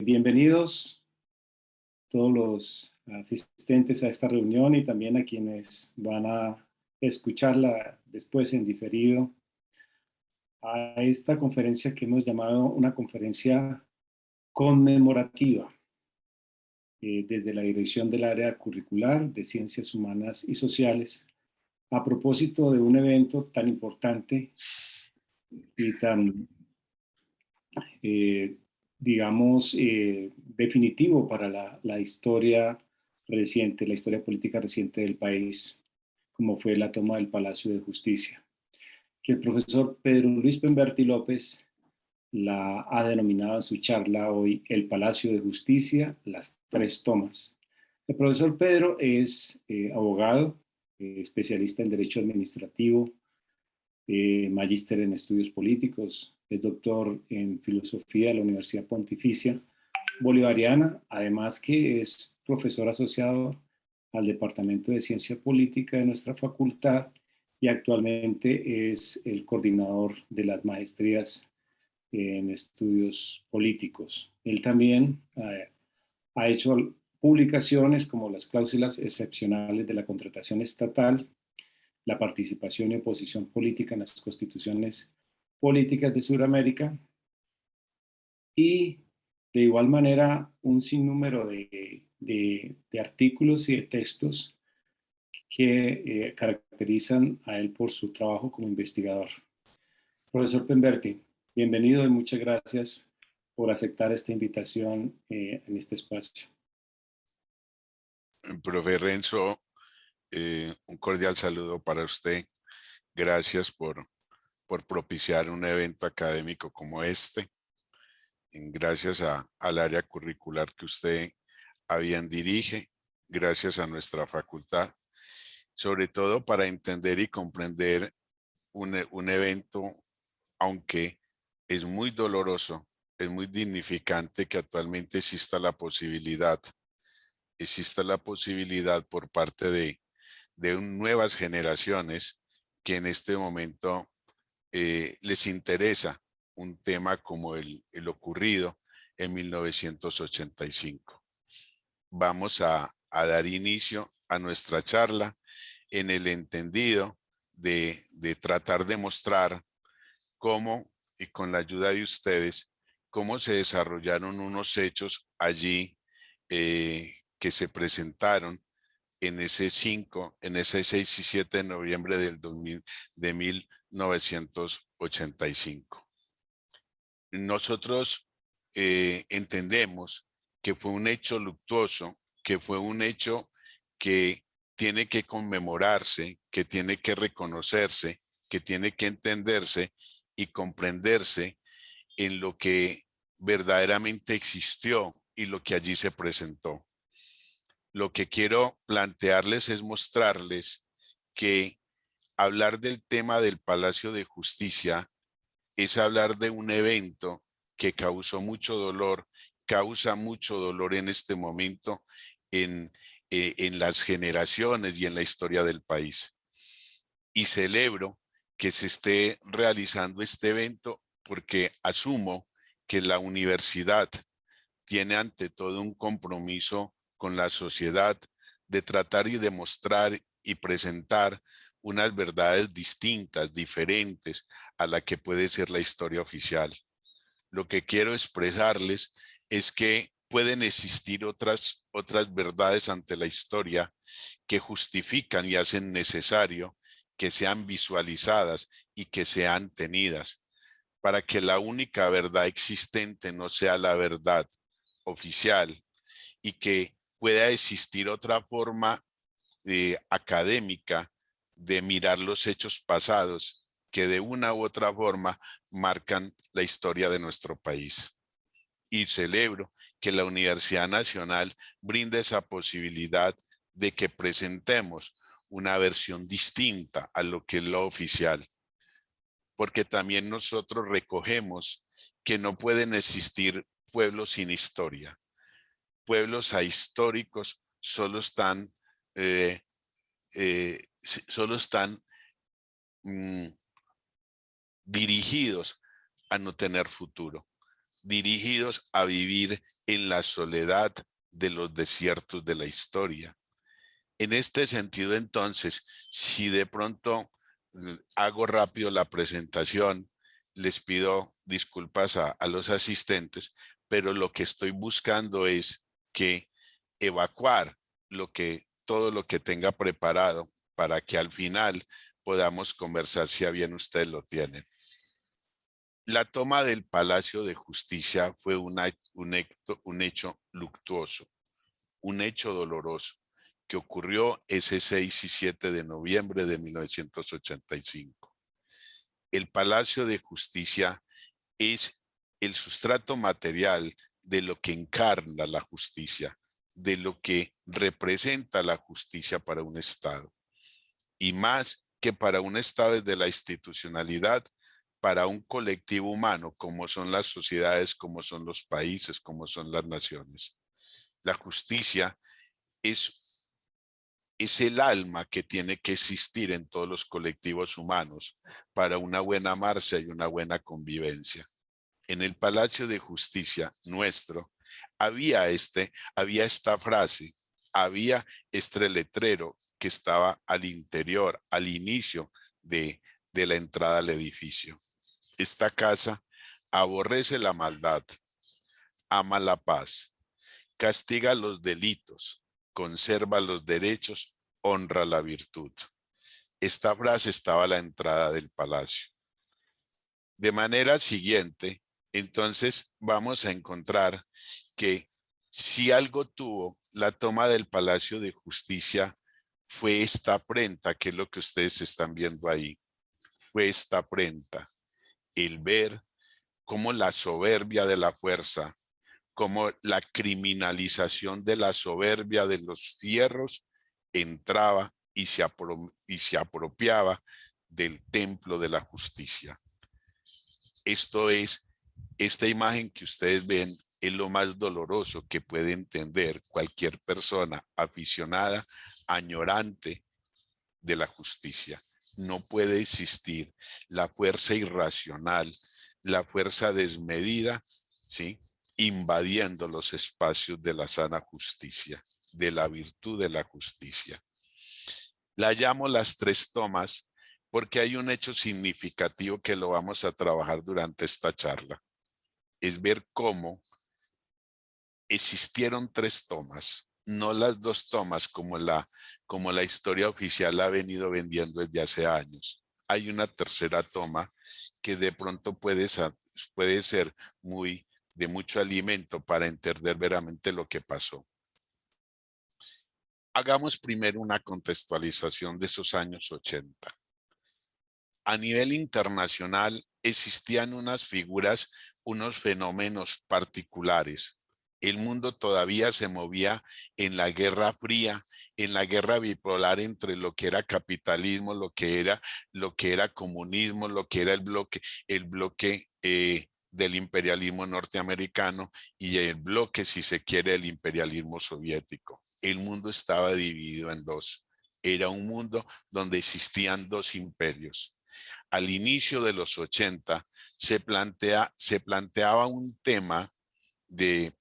Bienvenidos todos los asistentes a esta reunión y también a quienes van a escucharla después en diferido a esta conferencia que hemos llamado una conferencia conmemorativa desde la dirección del área curricular de Ciencias Humanas y Sociales a propósito de un evento tan importante y tan definitivo para la historia reciente, la historia política reciente del país, como fue la toma del Palacio de Justicia, que el profesor Pedro Luis Pemberti López la ha denominado en su charla hoy el Palacio de Justicia, las tres tomas. El profesor Pedro es abogado, especialista en Derecho Administrativo, magíster en Estudios Políticos, es doctor en Filosofía de la Universidad Pontificia Bolivariana, además que es profesor asociado al Departamento de Ciencia Política de nuestra facultad y actualmente es el coordinador de las maestrías en Estudios Políticos. Él también ha hecho publicaciones como las cláusulas excepcionales de la contratación estatal, la participación y oposición política en las constituciones políticas de Sudamérica y de igual manera un sinnúmero de artículos y de textos que caracterizan a él por su trabajo como investigador. Profesor Pemberti, bienvenido y muchas gracias por aceptar esta invitación en este espacio. Profe Renzo, un cordial saludo para usted. Gracias por propiciar un evento académico como este. Gracias al área curricular que usted bien dirige. Gracias a nuestra facultad. Sobre todo para entender y comprender un evento, aunque es muy doloroso, es muy dignificante que actualmente exista la posibilidad por parte de nuevas generaciones que en este momento les interesa un tema como el ocurrido en 1985. Vamos a dar inicio a nuestra charla en el entendido de tratar de mostrar cómo, y con la ayuda de ustedes, cómo se desarrollaron unos hechos allí que se presentaron en ese 6 y 7 de noviembre de 1985. Nosotros entendemos que fue un hecho luctuoso, que fue un hecho que tiene que conmemorarse, que tiene que reconocerse, que tiene que entenderse y comprenderse en lo que verdaderamente existió y lo que allí se presentó. Lo que quiero plantearles es mostrarles que hablar del tema del Palacio de Justicia es hablar de un evento que causa mucho dolor en este momento en las generaciones y en la historia del país. Y celebro que se esté realizando este evento porque asumo que la universidad tiene ante todo un compromiso con la sociedad de tratar y demostrar y presentar unas verdades distintas, diferentes a la que puede ser la historia oficial. Lo que quiero expresarles es que pueden existir otras verdades ante la historia que justifican y hacen necesario que sean visualizadas y que sean tenidas, para que la única verdad existente no sea la verdad oficial y que pueda existir otra forma académica de mirar los hechos pasados que de una u otra forma marcan la historia de nuestro país. Y celebro que la Universidad Nacional brinda esa posibilidad de que presentemos una versión distinta a lo que es lo oficial, porque también nosotros recogemos que no pueden existir pueblos sin historia. Pueblos ahistóricos solo están dirigidos a no tener futuro, dirigidos a vivir en la soledad de los desiertos de la historia. En este sentido, entonces, si de pronto hago rápido la presentación, les pido disculpas a los asistentes, pero lo que estoy buscando es que evacuar todo lo que tenga preparado para que al final podamos conversar si a bien ustedes lo tienen. La toma del Palacio de Justicia fue un hecho luctuoso, un hecho doloroso, que ocurrió ese 6 y 7 de noviembre de 1985. El Palacio de Justicia es el sustrato material de lo que encarna la justicia, de lo que representa la justicia para un Estado. Y más que para un Estado desde la institucionalidad, para un colectivo humano, como son las sociedades, como son los países, como son las naciones. La justicia es el alma que tiene que existir en todos los colectivos humanos para una buena marcha y una buena convivencia. En el Palacio de Justicia nuestro había esta frase, había este letrero que estaba al interior, al inicio de la entrada al edificio. Esta casa aborrece la maldad, ama la paz, castiga los delitos, conserva los derechos, honra la virtud. Esta frase estaba a la entrada del palacio. De manera siguiente, entonces vamos a encontrar que si algo tuvo la toma del Palacio de Justicia fue esta afrenta, que es lo que ustedes están viendo ahí. Fue esta afrenta, el ver cómo la soberbia de la fuerza, como la criminalización de la soberbia de los fierros entraba y se apropiaba del templo de la justicia. Esta imagen que ustedes ven es lo más doloroso que puede entender cualquier persona aficionada, añorante de la justicia. No puede existir la fuerza irracional, la fuerza desmedida, ¿sí?, invadiendo los espacios de la sana justicia, de la virtud de la justicia. La llamo las tres tomas porque hay un hecho significativo que lo vamos a trabajar durante esta charla. Es ver cómo existieron tres tomas, no las dos tomas como la historia oficial la ha venido vendiendo desde hace años. Hay una tercera toma que de pronto puede ser de mucho alimento para entender verdaderamente lo que pasó. Hagamos primero una contextualización de esos años 80. A nivel internacional existían unas figuras, unos fenómenos particulares. El mundo todavía se movía en la Guerra Fría, en la guerra bipolar entre lo que era capitalismo, lo que era comunismo, lo que era el bloque del imperialismo norteamericano y el bloque, si se quiere, del imperialismo soviético. El mundo estaba dividido en dos. Era un mundo donde existían dos imperios. Al inicio de los 80 se planteaba un tema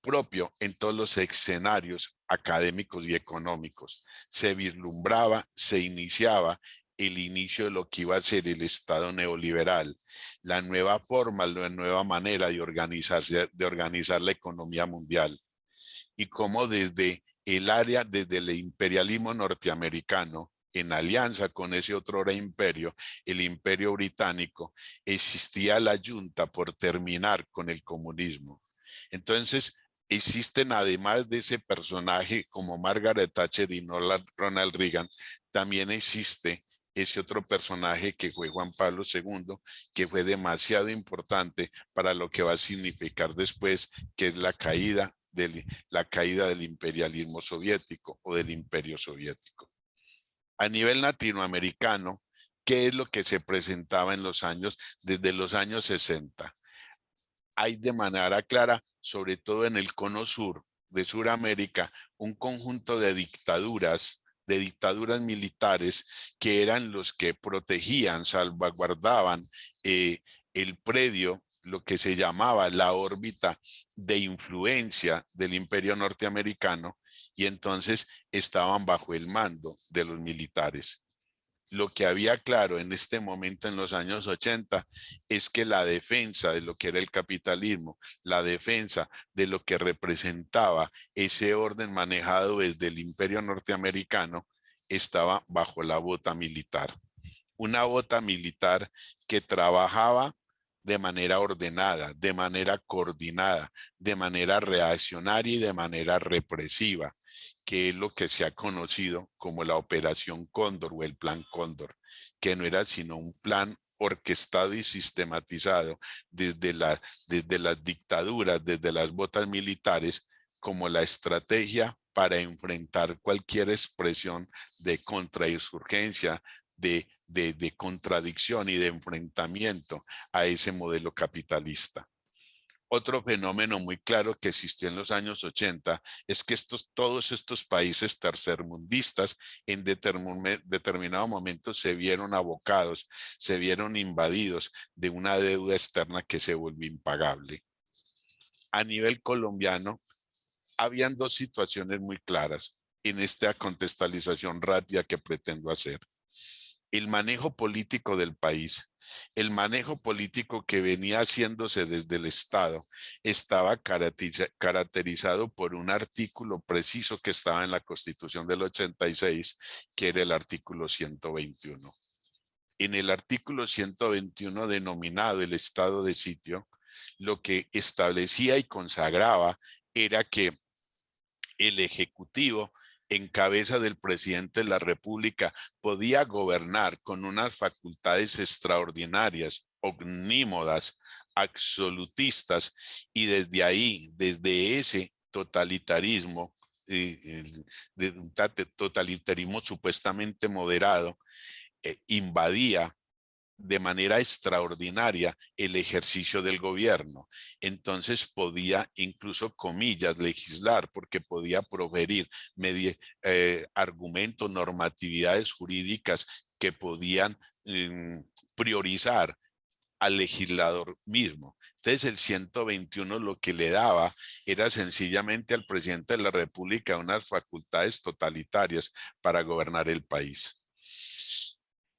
propio en todos los escenarios académicos y económicos. Se vislumbraba, se iniciaba el inicio de lo que iba a ser el Estado neoliberal, la nueva forma, la nueva manera de organizar la economía mundial. Y cómo desde el imperialismo norteamericano, en alianza con ese otrora imperio, el imperio británico, existía la yunta por terminar con el comunismo. Entonces, existen además de ese personaje como Margaret Thatcher y Ronald Reagan, también existe ese otro personaje que fue Juan Pablo II, que fue demasiado importante para lo que va a significar después, que es la caída del imperialismo soviético o del imperio soviético. A nivel latinoamericano, ¿qué es lo que se presentaba desde los años 60? Hay de manera clara, sobre todo en el cono sur de Sudamérica, un conjunto de dictaduras militares que eran los que protegían, salvaguardaban el predio lo que se llamaba la órbita de influencia del Imperio norteamericano, y entonces estaban bajo el mando de los militares. Lo que había claro en este momento, en los años 80, es que la defensa de lo que era el capitalismo, la defensa de lo que representaba ese orden manejado desde el Imperio norteamericano, estaba bajo la bota militar. Una bota militar que trabajaba de manera ordenada, de manera coordinada, de manera reaccionaria y de manera represiva, que es lo que se ha conocido como la Operación Cóndor o el Plan Cóndor, que no era sino un plan orquestado y sistematizado desde las dictaduras, desde las botas militares, como la estrategia para enfrentar cualquier expresión de contrainsurgencia, de contradicción y de enfrentamiento a ese modelo capitalista. Otro fenómeno muy claro que existió en los años 80 es que todos estos países tercermundistas en determinado momento se vieron abocados, se vieron invadidos de una deuda externa que se volvió impagable. A nivel colombiano, habían dos situaciones muy claras en esta contextualización rápida que pretendo hacer. El manejo político del país, el manejo político que venía haciéndose desde el Estado, estaba caracterizado por un artículo preciso que estaba en la Constitución del 86, que era el artículo 121. En el artículo 121, denominado el estado de sitio, lo que establecía y consagraba era que el Ejecutivo, en cabeza del presidente de la República, podía gobernar con unas facultades extraordinarias, omnímodas, absolutistas, y desde ahí, desde ese totalitarismo, de un totalitarismo supuestamente moderado, invadía de manera extraordinaria el ejercicio del gobierno. Entonces podía, incluso comillas, legislar, porque podía proferir argumentos, normatividades jurídicas que podían priorizar al legislador mismo. Entonces el 121 lo que le daba era sencillamente al presidente de la República unas facultades totalitarias para gobernar el país.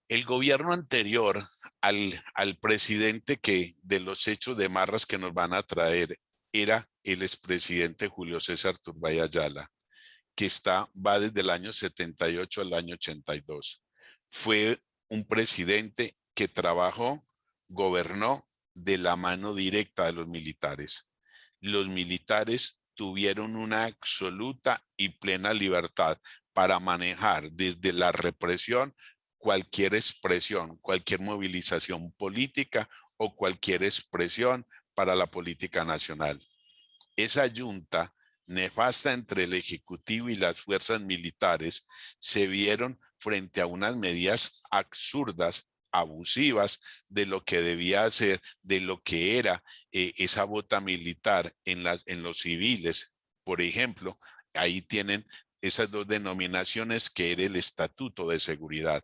El gobierno anterior al presidente que de los hechos de Marras que nos van a traer era el expresidente Julio César Turbay Ayala, que va desde el año 78 al año 82. Fue un presidente que trabajó, gobernó de la mano directa de los militares. Los militares tuvieron una absoluta y plena libertad para manejar desde la represión cualquier expresión, cualquier movilización política o cualquier expresión para la política nacional. Esa junta nefasta entre el Ejecutivo y las fuerzas militares se vieron frente a unas medidas absurdas, abusivas de lo que debía ser, de lo que era esa bota militar en los civiles. Por ejemplo, ahí tienen esas dos denominaciones que era el Estatuto de Seguridad.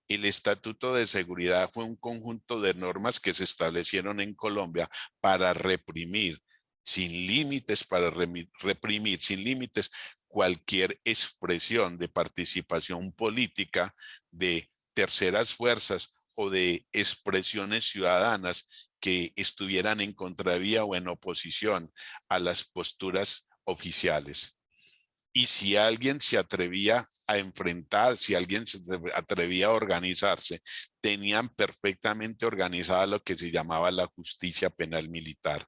El Estatuto de Seguridad fue un conjunto de normas que se establecieron en Colombia para reprimir sin límites, para reprimir sin límites cualquier expresión de participación política de terceras fuerzas o de expresiones ciudadanas que estuvieran en contravía o en oposición a las posturas oficiales. Y si alguien se atrevía a enfrentar, si alguien se atrevía a organizarse, tenían perfectamente organizada lo que se llamaba la justicia penal militar.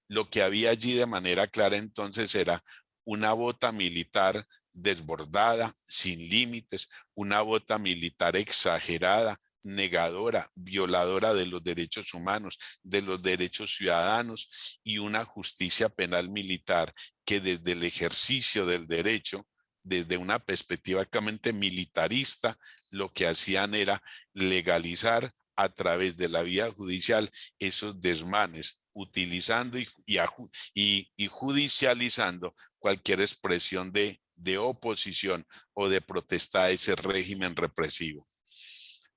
Lo que había allí de manera clara entonces era una bota militar desbordada, sin límites, una bota militar exagerada, negadora, violadora de los derechos humanos, de los derechos ciudadanos, y una justicia penal militar que desde el ejercicio del derecho, desde una perspectiva claramente militarista, lo que hacían era legalizar a través de la vía judicial esos desmanes, utilizando y judicializando cualquier expresión de oposición o de protesta a ese régimen represivo.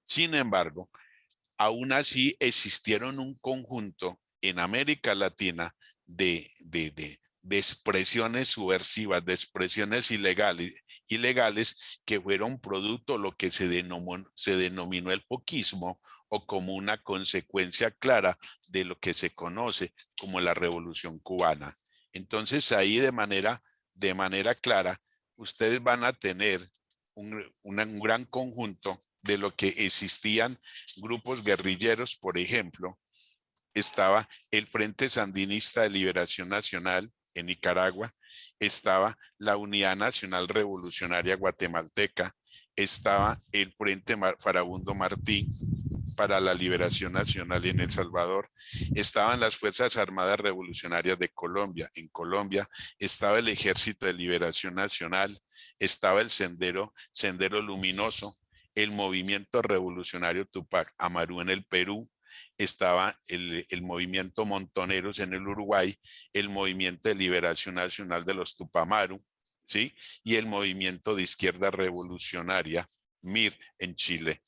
Sin embargo, aún así existieron un conjunto en América Latina de expresiones subversivas, de expresiones ilegales que fueron producto de lo que se denominó el poquismo, o como una consecuencia clara de lo que se conoce como la Revolución Cubana. Entonces ahí de manera clara, ustedes van a tener un gran conjunto de lo que existían grupos guerrilleros. Por ejemplo, estaba el Frente Sandinista de Liberación Nacional en Nicaragua, estaba la Unidad Nacional Revolucionaria Guatemalteca, estaba el Frente Farabundo Martí para la Liberación Nacional en El Salvador, estaban las Fuerzas Armadas Revolucionarias de Colombia. En Colombia estaba el Ejército de Liberación Nacional, estaba el Sendero Luminoso, el Movimiento Revolucionario Tupac Amaru en el Perú, estaba el movimiento Montoneros en el Uruguay, el movimiento de liberación nacional de los Tupamaru, ¿sí? Y el movimiento de izquierda revolucionaria, MIR, en Chile.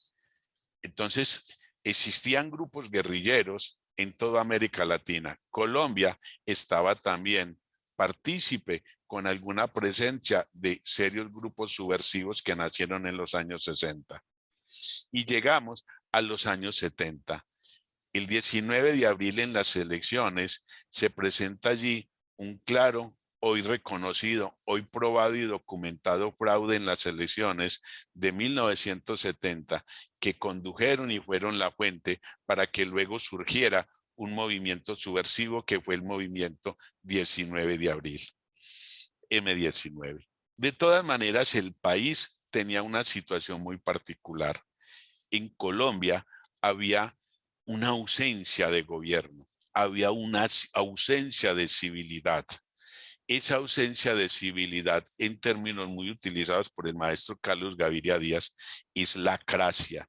Entonces, existían grupos guerrilleros en toda América Latina. Colombia estaba también partícipe con alguna presencia de serios grupos subversivos que nacieron en los años 60. Y llegamos a los años 70. El 19 de abril en las elecciones se presenta allí un claro, hoy reconocido, hoy probado y documentado fraude en las elecciones de 1970 que condujeron y fueron la fuente para que luego surgiera un movimiento subversivo que fue el movimiento 19 de abril, M19. De todas maneras, el país tenía una situación muy particular. En Colombia había una ausencia de gobierno, había una ausencia de civilidad. Esa ausencia de civilidad, en términos muy utilizados por el maestro Carlos Gaviria Díaz, es la cracia.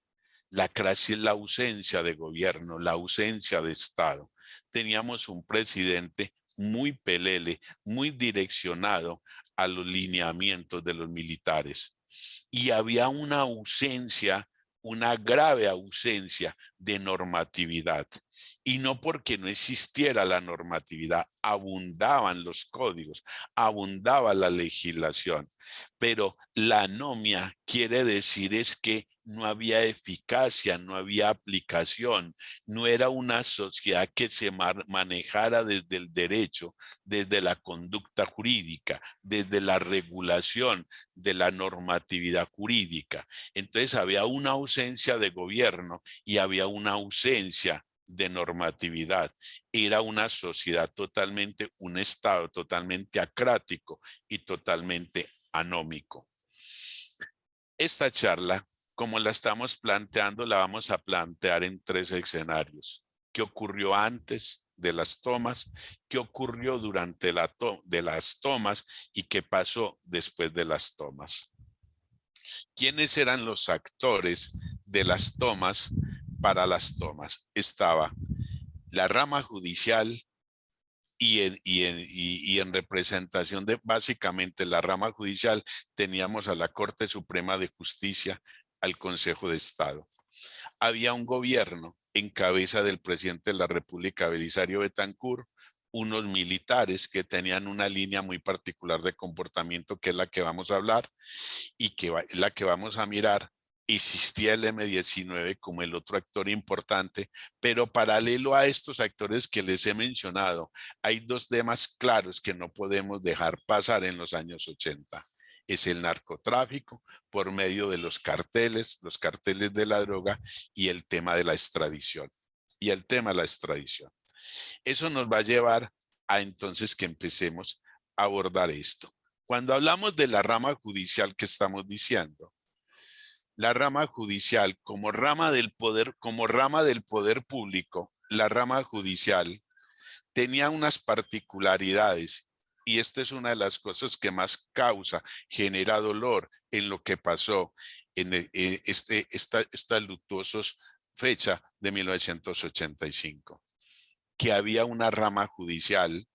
La cracia es la ausencia de gobierno, la ausencia de Estado. Teníamos un presidente muy pelele, muy direccionado a los lineamientos de los militares. Y había una ausencia, una grave ausencia de normatividad. Y no porque no existiera la normatividad, abundaban los códigos, abundaba la legislación, pero la anomia quiere decir es que no había eficacia, no había aplicación, no era una sociedad que se manejara desde el derecho, desde la conducta jurídica, desde la regulación de la normatividad jurídica. Entonces había una ausencia de gobierno y había una ausencia de normatividad. Era una sociedad totalmente, un Estado totalmente acrático y totalmente anómico. Esta charla, como la estamos planteando, la vamos a plantear en 3 escenarios. ¿Qué ocurrió antes de las tomas? ¿Qué ocurrió durante las tomas? ¿Y qué pasó después de las tomas? ¿Quiénes eran los actores de las tomas para las tomas? Estaba la rama judicial y en representación de básicamente la rama judicial teníamos a la Corte Suprema de Justicia, al Consejo de Estado. Había un gobierno en cabeza del presidente de la República, Belisario Betancur, unos militares que tenían una línea muy particular de comportamiento, que es la que vamos a hablar y que la que vamos a mirar. Existía el M19 como el otro actor importante, pero paralelo a estos actores que les he mencionado, hay 2 temas claros que no podemos dejar pasar en los años 80. Es el narcotráfico por medio de los carteles de la droga, y el tema de la extradición. Eso nos va a llevar a entonces que empecemos a abordar esto. Cuando hablamos de la rama judicial, ¿qué estamos diciendo? La rama judicial como rama del poder público, la rama judicial tenía unas particularidades, y esta es una de las cosas que más genera dolor en lo que pasó en esta luctuosa fecha de 1985, que había una rama judicial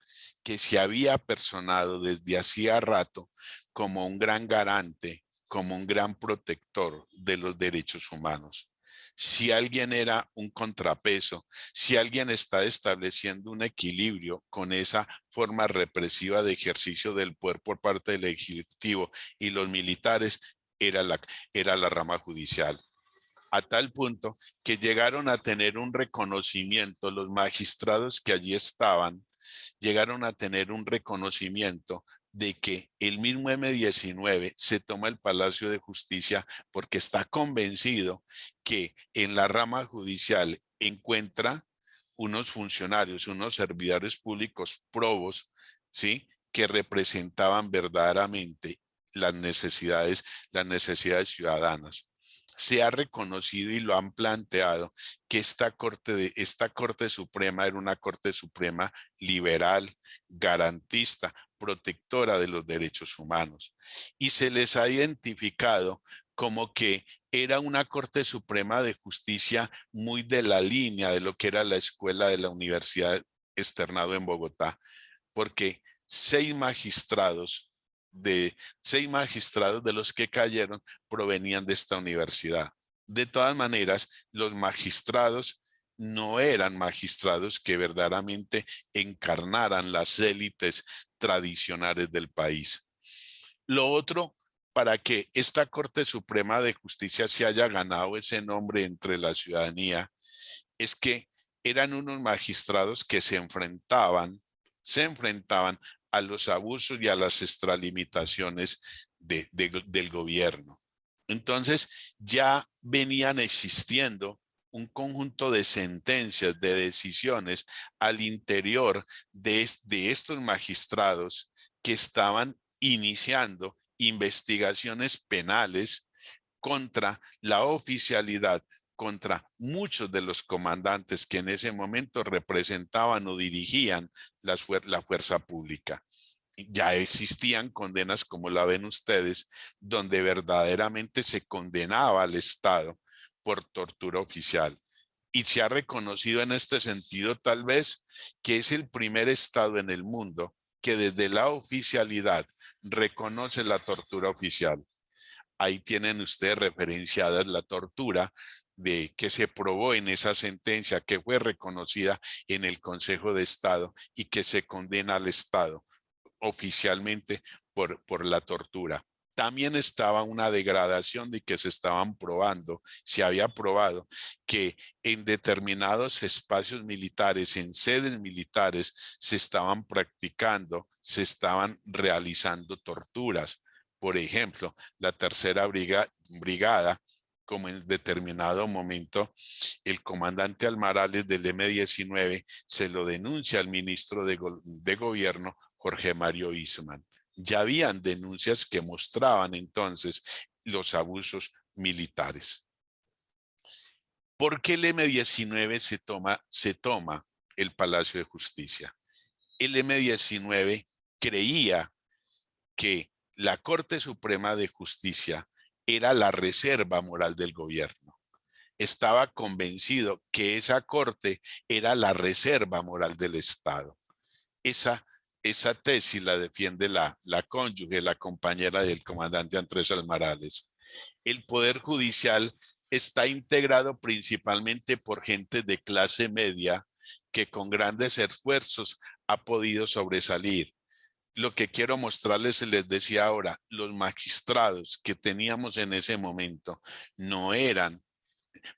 que se había personado desde hacía rato como un gran garante, como un gran protector de los derechos humanos. si alguien era un contrapeso, si alguien está estableciendo un equilibrio con esa forma represiva de ejercicio del poder por parte del Ejecutivo y los militares, era la rama judicial. A tal punto que llegaron a tener un reconocimiento, los magistrados que allí estaban, llegaron a tener un reconocimiento de que el mismo M-19 se toma el Palacio de Justicia porque está convencido que en la rama judicial encuentra unos funcionarios, unos servidores públicos probos, ¿sí?, que representaban verdaderamente las necesidades ciudadanas. Se ha reconocido y lo han planteado que esta Corte Suprema era una Corte Suprema liberal, garantista, protectora de los derechos humanos. Y se les ha identificado como que era una Corte Suprema de Justicia muy de la línea de lo que era la escuela de la Universidad Externado en Bogotá, porque seis magistrados de los que cayeron provenían de esta universidad. De todas maneras, los magistrados no eran magistrados que verdaderamente encarnaran las élites tradicionales del país. Lo otro, para que esta Corte Suprema de Justicia se haya ganado ese nombre entre la ciudadanía, es que eran unos magistrados que se enfrentaban a los abusos y a las extralimitaciones del gobierno. Entonces ya venían existiendo un conjunto de sentencias, de decisiones al interior de estos magistrados que estaban iniciando investigaciones penales contra la oficialidad, contra muchos de los comandantes que en ese momento representaban o dirigían la fuerza pública. Ya existían condenas, como la ven ustedes, donde verdaderamente se condenaba al Estado por tortura oficial. Y se ha reconocido en este sentido, tal vez, que es el primer Estado en el mundo que desde la oficialidad reconoce la tortura oficial. Ahí tienen ustedes referenciadas la tortura que se probó en esa sentencia que fue reconocida en el Consejo de Estado y que se condena al Estado oficialmente por la tortura. También estaba una degradación de que se había probado que en determinados espacios militares, en sedes militares, se estaban realizando torturas. Por ejemplo, la tercera brigada, como en determinado momento el comandante Almarales del M-19 se lo denuncia al ministro de Gobierno, Jorge Mario Eastman. Ya habían denuncias que mostraban entonces los abusos militares. ¿Por qué el M-19 se toma el Palacio de Justicia? El M-19 creía que la Corte Suprema de Justicia era la reserva moral del gobierno. Estaba convencido que esa corte era la reserva moral del Estado. Esa tesis la defiende la cónyuge, la compañera del comandante Andrés Almarales. El Poder Judicial está integrado principalmente por gente de clase media que con grandes esfuerzos ha podido sobresalir. Lo que quiero mostrarles, les decía ahora, los magistrados que teníamos en ese momento no eran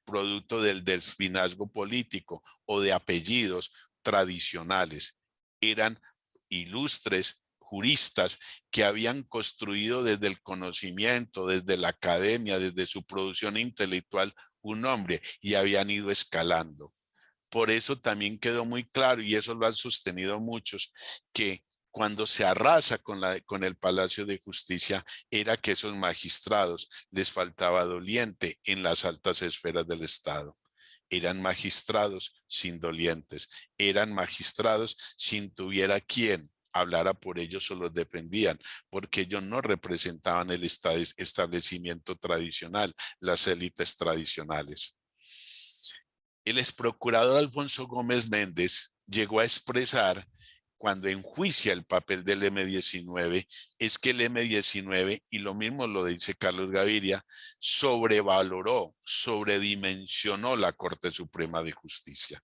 producto del desfinazgo político o de apellidos tradicionales. Eran ilustres juristas que habían construido desde el conocimiento, desde la academia, desde su producción intelectual, un nombre y habían ido escalando. Por eso también quedó muy claro, y eso lo han sostenido muchos, que cuando se arrasa con el Palacio de Justicia, era que esos magistrados les faltaba doliente en las altas esferas del Estado. Eran magistrados sin dolientes, eran magistrados sin tuviera quien hablara por ellos o los defendían, porque ellos no representaban el establecimiento tradicional, las élites tradicionales. El exprocurador Alfonso Gómez Méndez llegó a expresar cuando enjuicia el papel del M-19, es que el M-19, y lo mismo lo dice Carlos Gaviria, sobrevaloró, sobredimensionó la Corte Suprema de Justicia.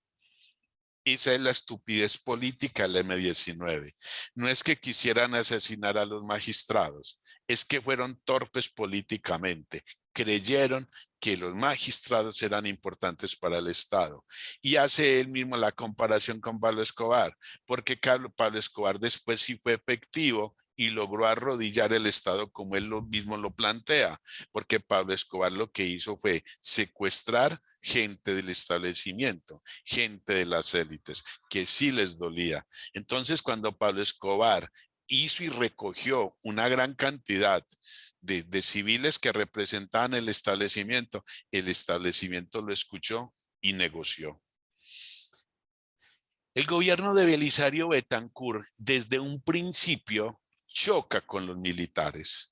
Esa es la estupidez política del M-19. No es que quisieran asesinar a los magistrados, es que fueron torpes políticamente. Creyeron que los magistrados eran importantes para el Estado. Y hace él mismo la comparación con Pablo Escobar, porque Pablo Escobar después sí fue efectivo y logró arrodillar el Estado como él mismo lo plantea, porque Pablo Escobar lo que hizo fue secuestrar gente del establecimiento, gente de las élites, que sí les dolía. Entonces, cuando Pablo Escobar hizo y recogió una gran cantidad de civiles que representaban el establecimiento lo escuchó y negoció. El gobierno de Belisario Betancur desde un principio choca con los militares.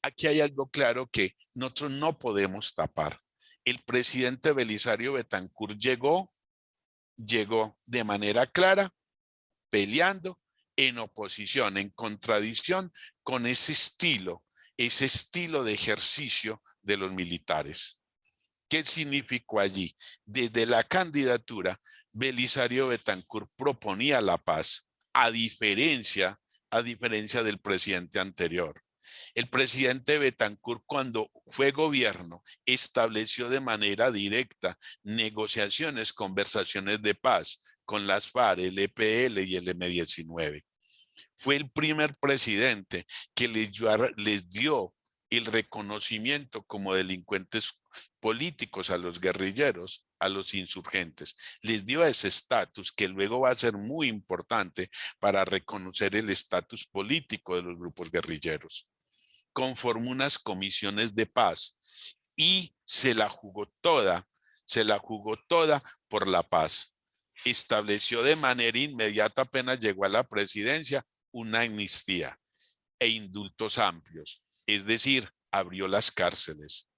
Aquí hay algo claro que nosotros no podemos tapar. El presidente Belisario Betancur llegó de manera clara, peleando en oposición, en contradicción con ese estilo de ejercicio de los militares. ¿Qué significó allí? Desde la candidatura, Belisario Betancur proponía la paz, a diferencia del presidente anterior. El presidente Betancur, cuando fue gobierno, estableció de manera directa negociaciones, conversaciones de paz con las FARC, el EPL y el M-19. Fue el primer presidente que les dio el reconocimiento como delincuentes políticos a los guerrilleros, a los insurgentes. Les dio ese estatus que luego va a ser muy importante para reconocer el estatus político de los grupos guerrilleros. Conformó unas comisiones de paz y se la jugó toda por la paz. Estableció de manera inmediata, apenas llegó a la presidencia, una amnistía e indultos amplios, es decir, abrió las cárceles.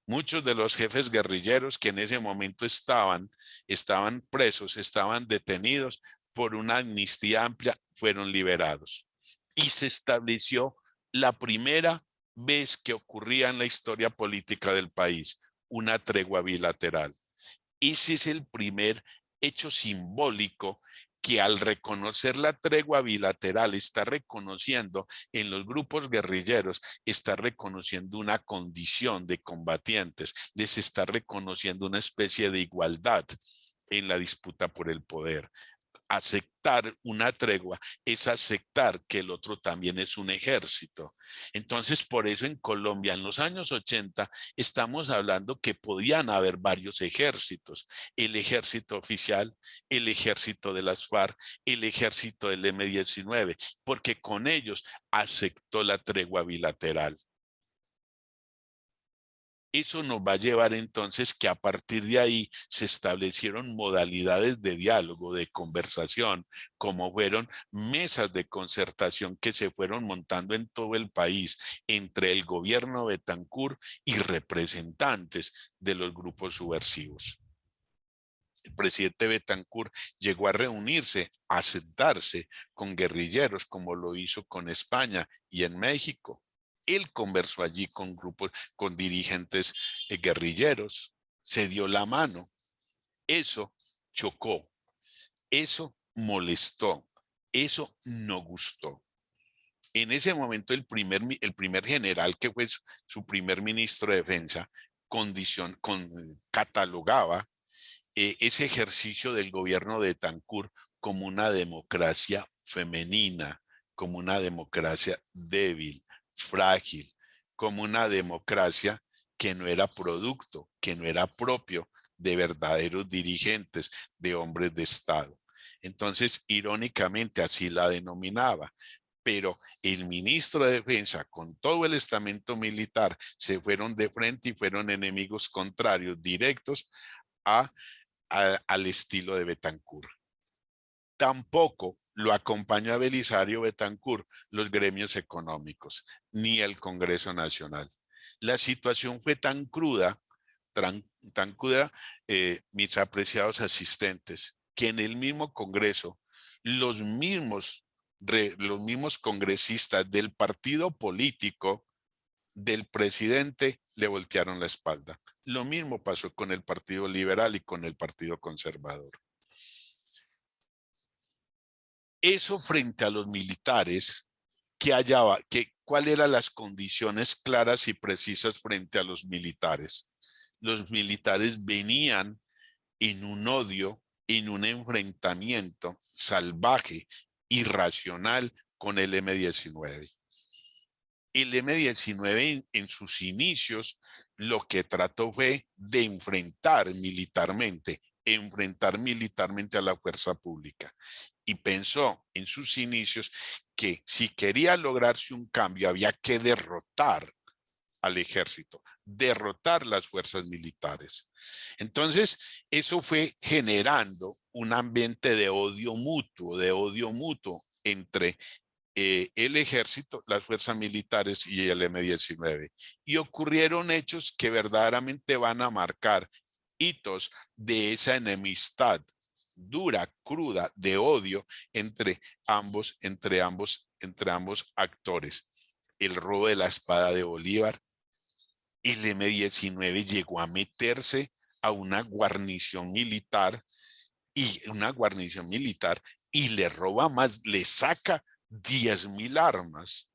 Muchos de los jefes guerrilleros que en ese momento estaban presos, estaban detenidos por una amnistía amplia, fueron liberados. Y se estableció la primera vez que ocurría en la historia política del país, una tregua bilateral. Ese es el primer hecho simbólico que al reconocer la tregua bilateral está reconociendo en los grupos guerrilleros, está reconociendo una condición de combatientes, les está reconociendo una especie de igualdad en la disputa por el poder. Aceptar una tregua es aceptar que el otro también es un ejército. Entonces, por eso en Colombia, en los años 80, estamos hablando que podían haber varios ejércitos. El ejército oficial, el ejército de las FARC, el ejército del M-19, porque con ellos aceptó la tregua bilateral. Eso nos va a llevar entonces que a partir de ahí se establecieron modalidades de diálogo, de conversación, como fueron mesas de concertación que se fueron montando en todo el país entre el gobierno de Betancur y representantes de los grupos subversivos. El presidente Betancur llegó a reunirse, a sentarse con guerrilleros, como lo hizo con España y en México. Él conversó allí con grupos, con dirigentes guerrilleros, se dio la mano. Eso chocó, eso molestó, eso no gustó. En ese momento el primer general, que fue su primer ministro de defensa, catalogaba ese ejercicio del gobierno de Betancur como una democracia femenina, como una democracia débil, frágil, como una democracia que no era producto, que no era propio de verdaderos dirigentes, de hombres de Estado. Entonces, irónicamente, así la denominaba. Pero el ministro de Defensa, con todo el estamento militar, se fueron de frente y fueron enemigos contrarios, directos al estilo de Betancur. Tampoco lo acompañó a Belisario Betancur los gremios económicos, ni el Congreso Nacional. La situación fue tan cruda, mis apreciados asistentes, que en el mismo Congreso los mismos congresistas del partido político del presidente le voltearon la espalda. Lo mismo pasó con el Partido Liberal y con el Partido Conservador. Eso frente a los militares, ¿cuáles eran las condiciones claras y precisas frente a los militares? Los militares venían en un odio, en un enfrentamiento salvaje, irracional con el M-19. El M-19 en sus inicios lo que trató fue de enfrentar militarmente a la fuerza pública, y pensó en sus inicios que si quería lograrse un cambio había que derrotar al ejército, derrotar las fuerzas militares. Entonces, eso fue generando un ambiente de odio mutuo entre el ejército, las fuerzas militares y el M-19. Y ocurrieron hechos que verdaderamente van a marcar hitos de esa enemistad dura, cruda, de odio entre ambos actores. El robo de la espada de Bolívar. El M-19 llegó a meterse a una guarnición militar y le roba más, le saca 10.000 armas.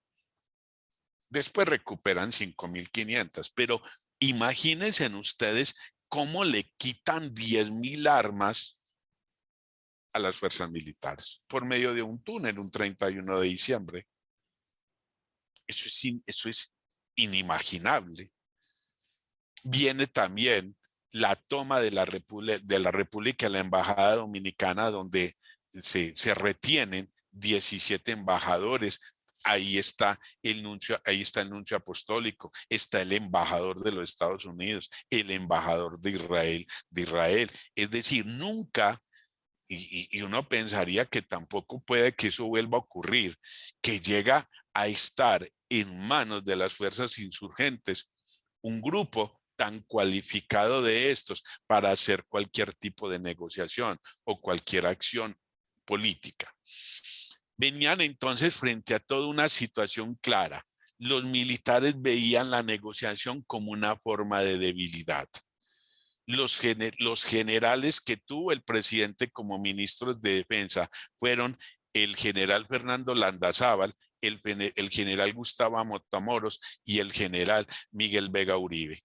Después recuperan 5.500, pero imagínense ustedes cómo le quitan 10.000 armas a las fuerzas militares por medio de un túnel, un 31 de diciembre. Eso es inimaginable. Viene también la toma de la República, la Embajada Dominicana, donde se retienen 17 embajadores. Ahí está el nuncio apostólico, está el embajador de los Estados Unidos, el embajador de Israel. Es decir, nunca, y uno pensaría que tampoco puede que eso vuelva a ocurrir, que llega a estar en manos de las fuerzas insurgentes un grupo tan cualificado de estos para hacer cualquier tipo de negociación o cualquier acción política. Venían entonces frente a toda una situación clara. Los militares veían la negociación como una forma de debilidad. Los generales que tuvo el presidente como ministros de defensa fueron el general Fernando Landazábal, el general Gustavo Matamoros y el general Miguel Vega Uribe.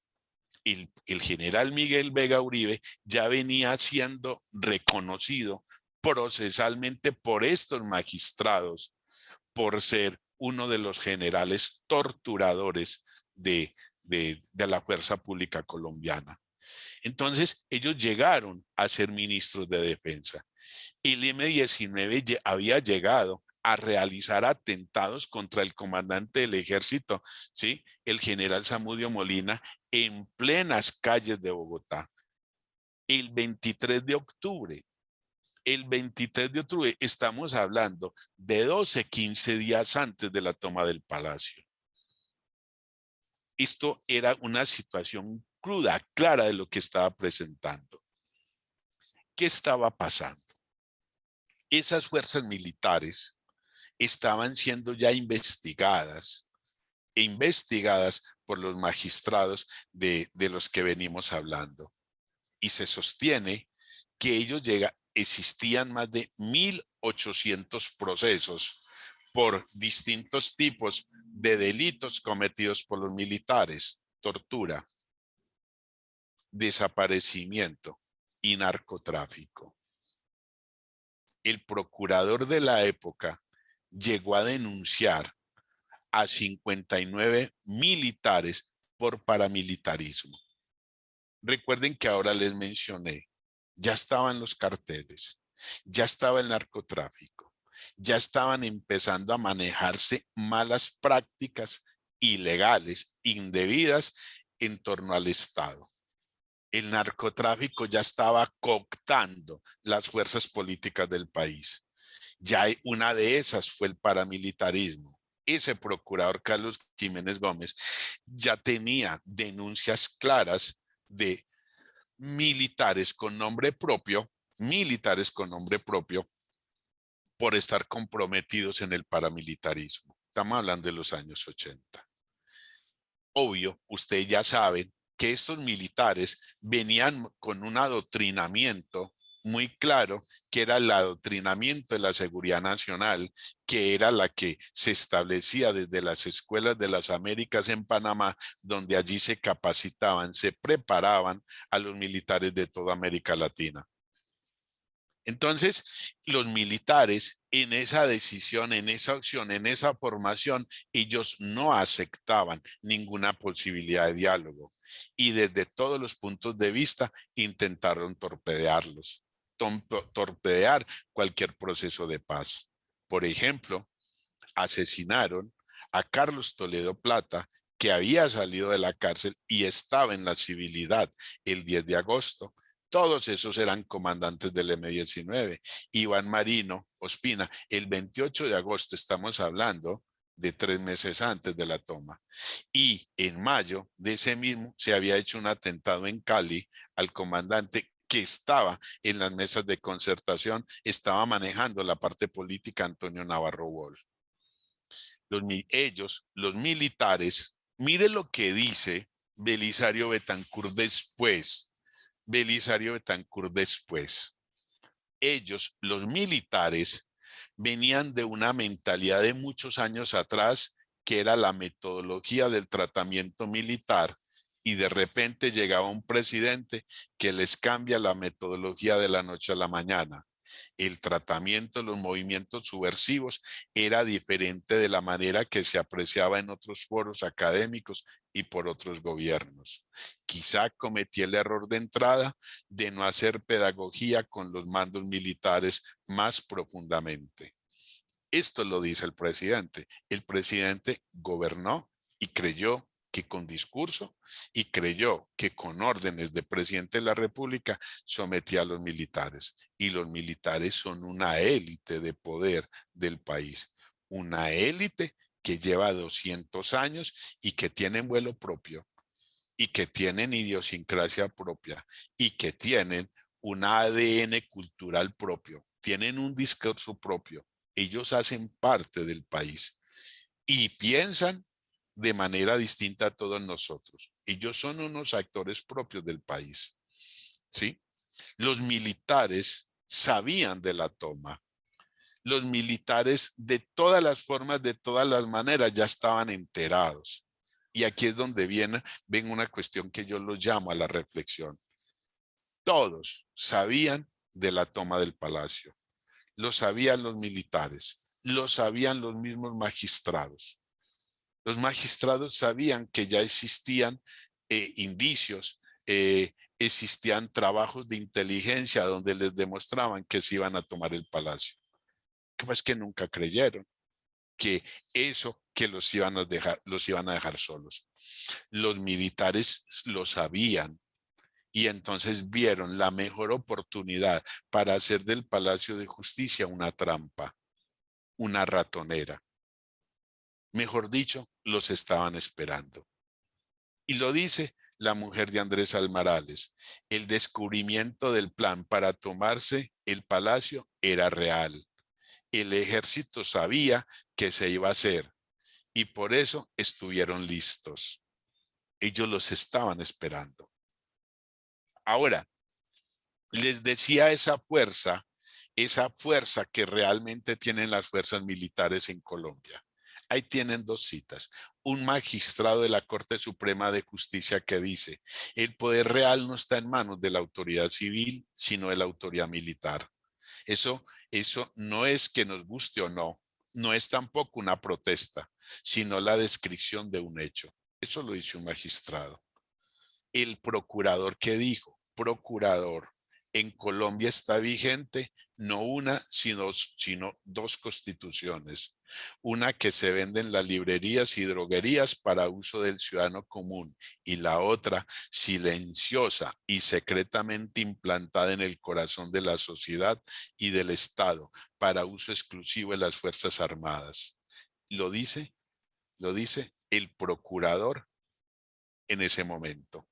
El general Miguel Vega Uribe ya venía siendo reconocido procesalmente por estos magistrados por ser uno de los generales torturadores de la fuerza pública colombiana. Entonces, ellos llegaron a ser ministros de defensa. El M-19 había llegado a realizar atentados contra el comandante del ejército, ¿sí? El general Zamudio Molina, en plenas calles de Bogotá. El 23 de octubre, estamos hablando de 12, 15 días antes de la toma del palacio. Esto era una situación cruda, clara de lo que estaba presentando. ¿Qué estaba pasando? Esas fuerzas militares estaban siendo ya investigadas por los magistrados de los que venimos hablando. Y se sostiene que existían más de 1.800 procesos por distintos tipos de delitos cometidos por los militares: tortura, desaparecimiento y narcotráfico. El procurador de la época llegó a denunciar a 59 militares por paramilitarismo. Recuerden que ahora les mencioné, ya estaban los carteles, ya estaba el narcotráfico, ya estaban empezando a manejarse malas prácticas ilegales, indebidas en torno al Estado. El narcotráfico ya estaba cooptando las fuerzas políticas del país. Ya una de esas fue el paramilitarismo. Ese procurador Carlos Jiménez Gómez ya tenía denuncias claras de militares con nombre propio por estar comprometidos en el paramilitarismo. Estamos hablando de los años 80. Obvio, ustedes ya saben que estos militares venían con un adoctrinamiento muy claro, que era el adoctrinamiento de la seguridad nacional, que era la que se establecía desde las escuelas de las Américas en Panamá, donde allí se capacitaban, se preparaban a los militares de toda América Latina. Entonces, los militares en esa decisión, en esa opción, en esa formación, ellos no aceptaban ninguna posibilidad de diálogo y desde todos los puntos de vista intentaron torpedearlos, torpedear cualquier proceso de paz. Por ejemplo, asesinaron a Carlos Toledo Plata, que había salido de la cárcel y estaba en la civilidad el 10 de agosto. Todos esos eran comandantes del M-19. Iván Marino Ospina, el 28 de agosto, estamos hablando de 3 meses antes de la toma. Y en mayo de ese mismo se había hecho un atentado en Cali al comandante que estaba en las mesas de concertación, estaba manejando la parte política Antonio Navarro Wolf. Los militares, mire lo que dice Belisario Betancur después. Belisario Betancur después. Ellos, los militares, venían de una mentalidad de muchos años atrás, que era la metodología del tratamiento militar, y de repente llegaba un presidente que les cambia la metodología de la noche a la mañana. El tratamiento de los movimientos subversivos era diferente de la manera que se apreciaba en otros foros académicos y por otros gobiernos. Quizá cometí el error de entrada de no hacer pedagogía con los mandos militares más profundamente. Esto lo dice el presidente. El presidente gobernó y creyó que con discurso y creyó que con órdenes de presidente de la República sometía a los militares. Y los militares son una élite de poder del país. Una élite que lleva 200 años y que tienen vuelo propio y que tienen idiosincrasia propia y que tienen un ADN cultural propio, tienen un discurso propio. Ellos hacen parte del país y piensan de manera distinta a todos nosotros. Ellos son unos actores propios del país, ¿sí? Los militares sabían de la toma. Los militares de todas las formas, de todas las maneras, ya estaban enterados. Y aquí es donde ven una cuestión que yo los llamo a la reflexión. Todos sabían de la toma del palacio. Lo sabían los militares, lo sabían los mismos magistrados. Los magistrados sabían que ya existían indicios, existían trabajos de inteligencia donde les demostraban que se iban a tomar el palacio. Pues que nunca creyeron que eso que los iban a dejar solos. Los militares lo sabían y entonces vieron la mejor oportunidad para hacer del Palacio de Justicia una trampa, una ratonera. Mejor dicho, los estaban esperando. Y lo dice la mujer de Andrés Almarales. El descubrimiento del plan para tomarse el palacio era real. El ejército sabía que se iba a hacer y por eso estuvieron listos. Ellos los estaban esperando. Ahora, les decía esa fuerza que realmente tienen las fuerzas militares en Colombia. Ahí tienen 2 citas. Un magistrado de la Corte Suprema de Justicia que dice, el poder real no está en manos de la autoridad civil, sino de la autoridad militar. Eso no es que nos guste o no, no es tampoco una protesta, sino la descripción de un hecho. Eso lo dice un magistrado. El procurador que dijo, procurador, en Colombia está vigente no una, sino 2 constituciones. Una que se vende en las librerías y droguerías para uso del ciudadano común y la otra silenciosa y secretamente implantada en el corazón de la sociedad y del Estado para uso exclusivo de las Fuerzas Armadas. Lo dice el procurador en ese momento.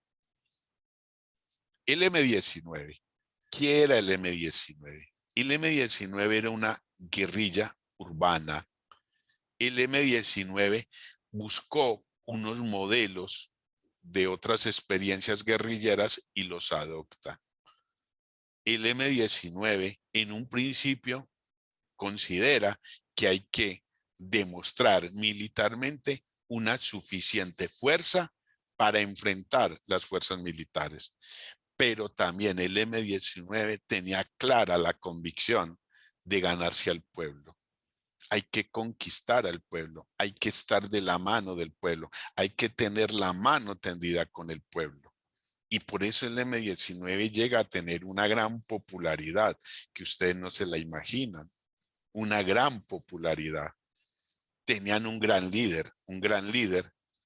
El M-19. ¿Qué era el M-19? El M-19 era una guerrilla urbana. El M-19 buscó unos modelos de otras experiencias guerrilleras y los adopta. El M-19 en un principio considera que hay que demostrar militarmente una suficiente fuerza para enfrentar las fuerzas militares. Pero también el M-19 tenía clara la convicción de ganarse al pueblo. Hay que conquistar al pueblo, hay que estar de la mano del pueblo, hay que tener la mano tendida con el pueblo. Y por eso el M-19 llega a tener una gran popularidad que ustedes no se la imaginan. Una gran popularidad. Tenían un gran líder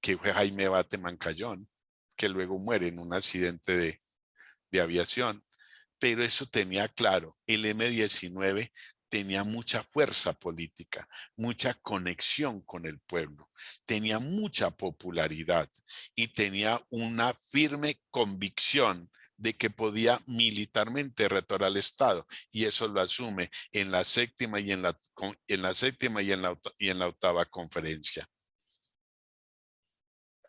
que fue Jaime Bate Mancayón, que luego muere en un accidente de aviación. Pero eso tenía claro, el M-19 tenía mucha fuerza política, mucha conexión con el pueblo, tenía mucha popularidad y tenía una firme convicción de que podía militarmente retar al Estado, y eso lo asume en la séptima y en la octava conferencia.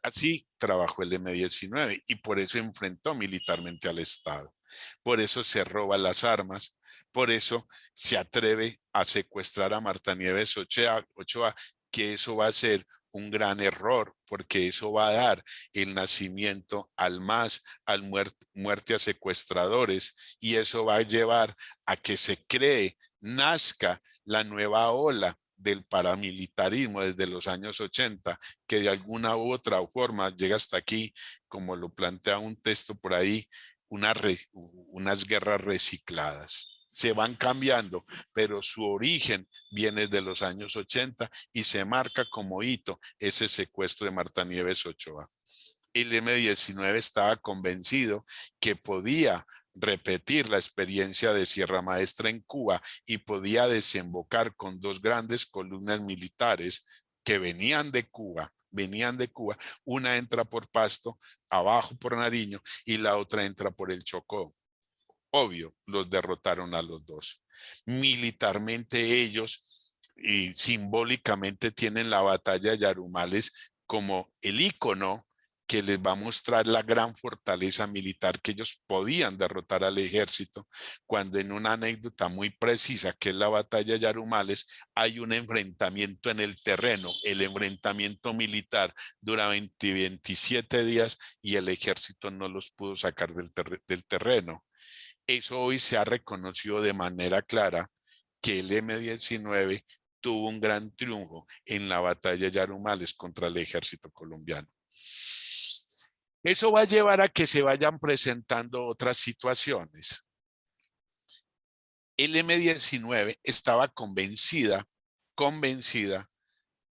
Así trabajó el M-19 y por eso enfrentó militarmente al Estado. Por eso se roba las armas, por eso se atreve a secuestrar a Marta Nieves Ochoa, que eso va a ser un gran error, porque eso va a dar el nacimiento al MAS, al muerte a secuestradores, y eso va a llevar a que se cree, nazca la nueva ola del paramilitarismo desde los años 80, que de alguna u otra forma llega hasta aquí, como lo plantea un texto por ahí, unas guerras recicladas. Se van cambiando, pero su origen viene de los años 80 y se marca como hito ese secuestro de Marta Nieves Ochoa. El M-19 estaba convencido que podía repetir la experiencia de Sierra Maestra en Cuba y podía desembocar con dos grandes columnas militares que venían de Cuba. Una entra por Pasto, abajo por Nariño, y la otra entra por el Chocó. Obvio, los derrotaron a los dos. Militarmente ellos y simbólicamente tienen la batalla de Yarumales como el ícono que les va a mostrar la gran fortaleza militar, que ellos podían derrotar al ejército, cuando en una anécdota muy precisa, que es la batalla de Yarumales, hay un enfrentamiento en el terreno. El enfrentamiento militar dura 27 días y el ejército no los pudo sacar del terreno. Eso hoy se ha reconocido de manera clara, que el M-19 tuvo un gran triunfo en la batalla de Yarumales contra el ejército colombiano. Eso va a llevar a que se vayan presentando otras situaciones. El M-19 estaba convencida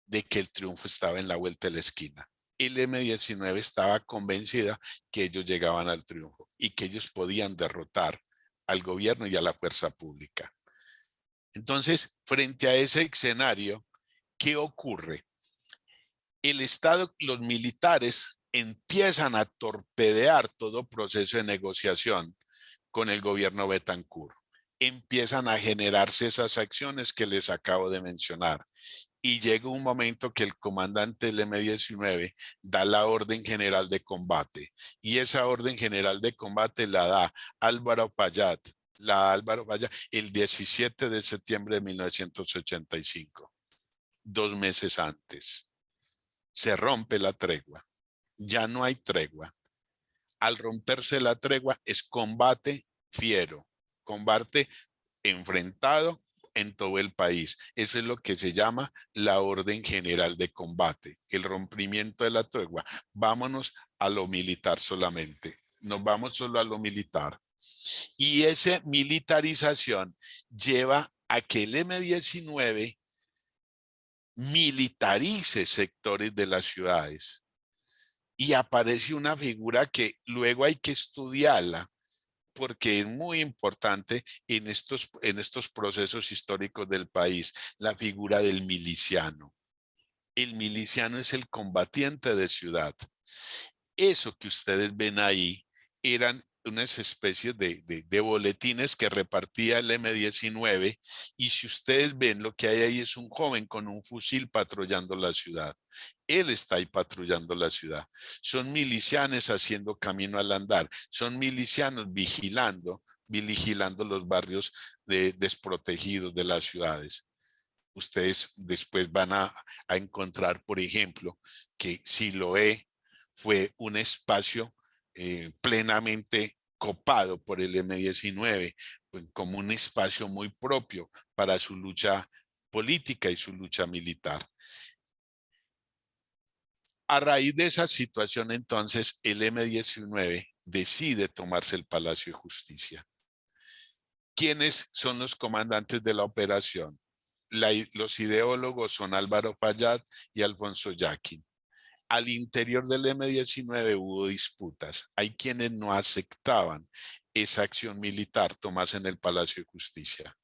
de que el triunfo estaba en la vuelta de la esquina. El M-19 estaba convencida que ellos llegaban al triunfo y que ellos podían derrotar al gobierno y a la fuerza pública. Entonces, frente a ese escenario, ¿qué ocurre? El Estado, los militares empiezan a torpedear todo proceso de negociación con el gobierno Betancur. Empiezan a generarse esas acciones que les acabo de mencionar. Y llega un momento que el comandante del M-19 da la orden general de combate. Y esa orden general de combate la da Álvaro Payat, el 17 de septiembre de 1985, 2 meses antes. Se rompe la tregua, ya no hay tregua. Al romperse la tregua es combate fiero, combate enfrentado en todo el país. Eso es lo que se llama la orden general de combate, el rompimiento de la tregua. Vámonos a lo militar solamente, nos vamos solo a lo militar. Y esa militarización lleva a que el M-19 militarice sectores de las ciudades. Y aparece una figura que luego hay que estudiarla, porque es muy importante en estos procesos históricos del país, la figura del miliciano. El miliciano es el combatiente de ciudad. Eso que ustedes ven ahí eran unas especies de boletines que repartía el M-19, y si ustedes ven, lo que hay ahí es un joven con un fusil patrullando la ciudad. Él está ahí patrullando la ciudad. Son milicianos haciendo camino al andar, son milicianos vigilando los barrios desprotegidos de las ciudades. Ustedes después van a encontrar, por ejemplo, que Siloé fue un espacio plenamente copado por el M-19, pues, como un espacio muy propio para su lucha política y su lucha militar. A raíz de esa situación, entonces, el M-19 decide tomarse el Palacio de Justicia. ¿Quiénes son los comandantes de la operación? Los ideólogos son Álvaro Fayad y Alfonso Yaqui. Al interior del M-19 hubo disputas. Hay quienes no aceptaban esa acción militar tomarse en el Palacio de Justicia.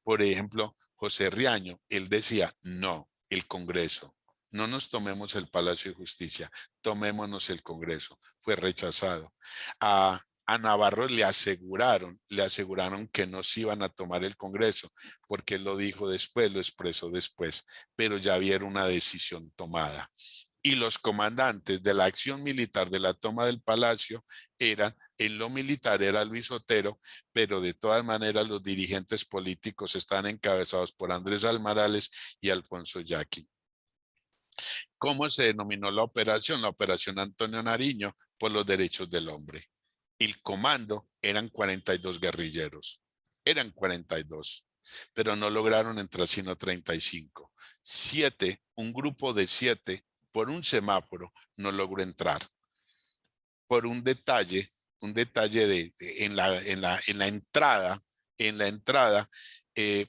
Por ejemplo, José Riaño, él decía, no, el Congreso. No nos tomemos el Palacio de Justicia, tomémonos el Congreso. Fue rechazado. A Navarro le aseguraron que no se iban a tomar el Congreso, porque él lo dijo después, lo expresó después, pero ya había una decisión tomada. Y los comandantes de la acción militar de la toma del palacio en lo militar era Luis Otero, pero de todas maneras los dirigentes políticos están encabezados por Andrés Almarales y Alfonso Yaqui. ¿Cómo se denominó la operación? La operación Antonio Nariño, por los derechos del hombre. El comando eran 42 guerrilleros, eran 42, pero no lograron entrar sino 35. Un grupo de 7, por un semáforo, no logró entrar. Por un detalle en la entrada,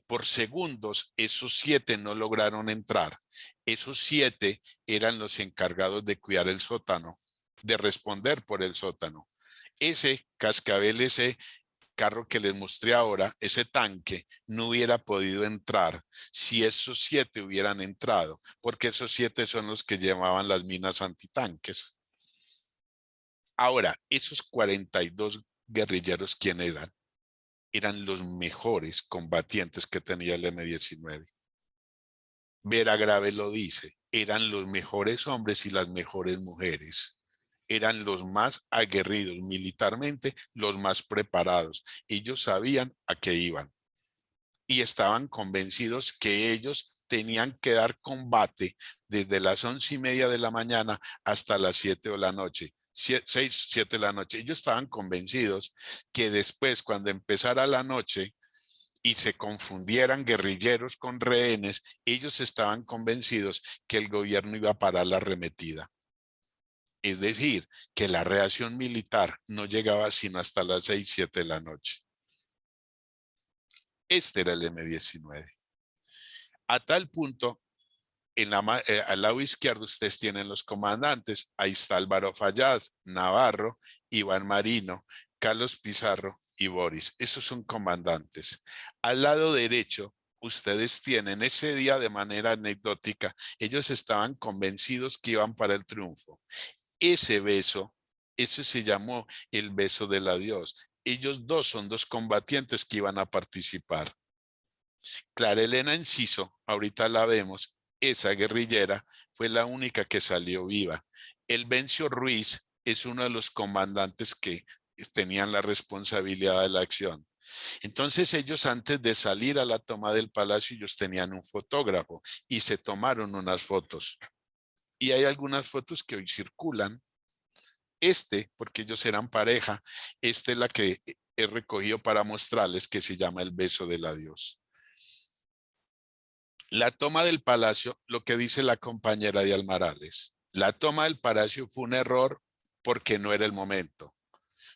por segundos, esos 7 no lograron entrar. Esos 7 eran los encargados de cuidar el sótano, de responder por el sótano. Ese cascabel, ese carro que les mostré ahora, ese tanque, no hubiera podido entrar si esos 7 hubieran entrado, porque esos 7 son los que llevaban las minas antitanques. Ahora, esos 42 guerrilleros, ¿quién eran? Eran los mejores combatientes que tenía el M-19. Vera Grave lo dice, eran los mejores hombres y las mejores mujeres. Eran los más aguerridos militarmente, los más preparados. Ellos sabían a qué iban y estaban convencidos que ellos tenían que dar combate desde las 11:30 de la mañana hasta las 7 de la noche. 6, 7 de la noche. Ellos estaban convencidos que después, cuando empezara la noche y se confundieran guerrilleros con rehenes, ellos estaban convencidos que el gobierno iba a parar la arremetida. Es decir, que la reacción militar no llegaba sino hasta las 6, 7 de la noche. Este era el M-19. A tal punto, al lado izquierdo ustedes tienen los comandantes. Ahí está Álvaro Fayad, Navarro, Iván Marino, Carlos Pizarro y Boris. Esos son comandantes. Al lado derecho, ustedes tienen ese día, de manera anecdótica, ellos estaban convencidos que iban para el triunfo. Ese beso, ese se llamó el beso del adiós. Ellos dos son dos combatientes que iban a participar. Clara Elena Enciso, ahorita la vemos, esa guerrillera fue la única que salió viva. El Vencio Ruiz es uno de los comandantes que tenían la responsabilidad de la acción. Entonces ellos, antes de salir a la toma del palacio, ellos tenían un fotógrafo y se tomaron unas fotos. Y hay algunas fotos que hoy circulan. Porque ellos eran pareja, es la que he recogido para mostrarles, que se llama el beso del adiós. La toma del palacio, lo que dice la compañera de Almarales, la toma del palacio fue un error porque no era el momento.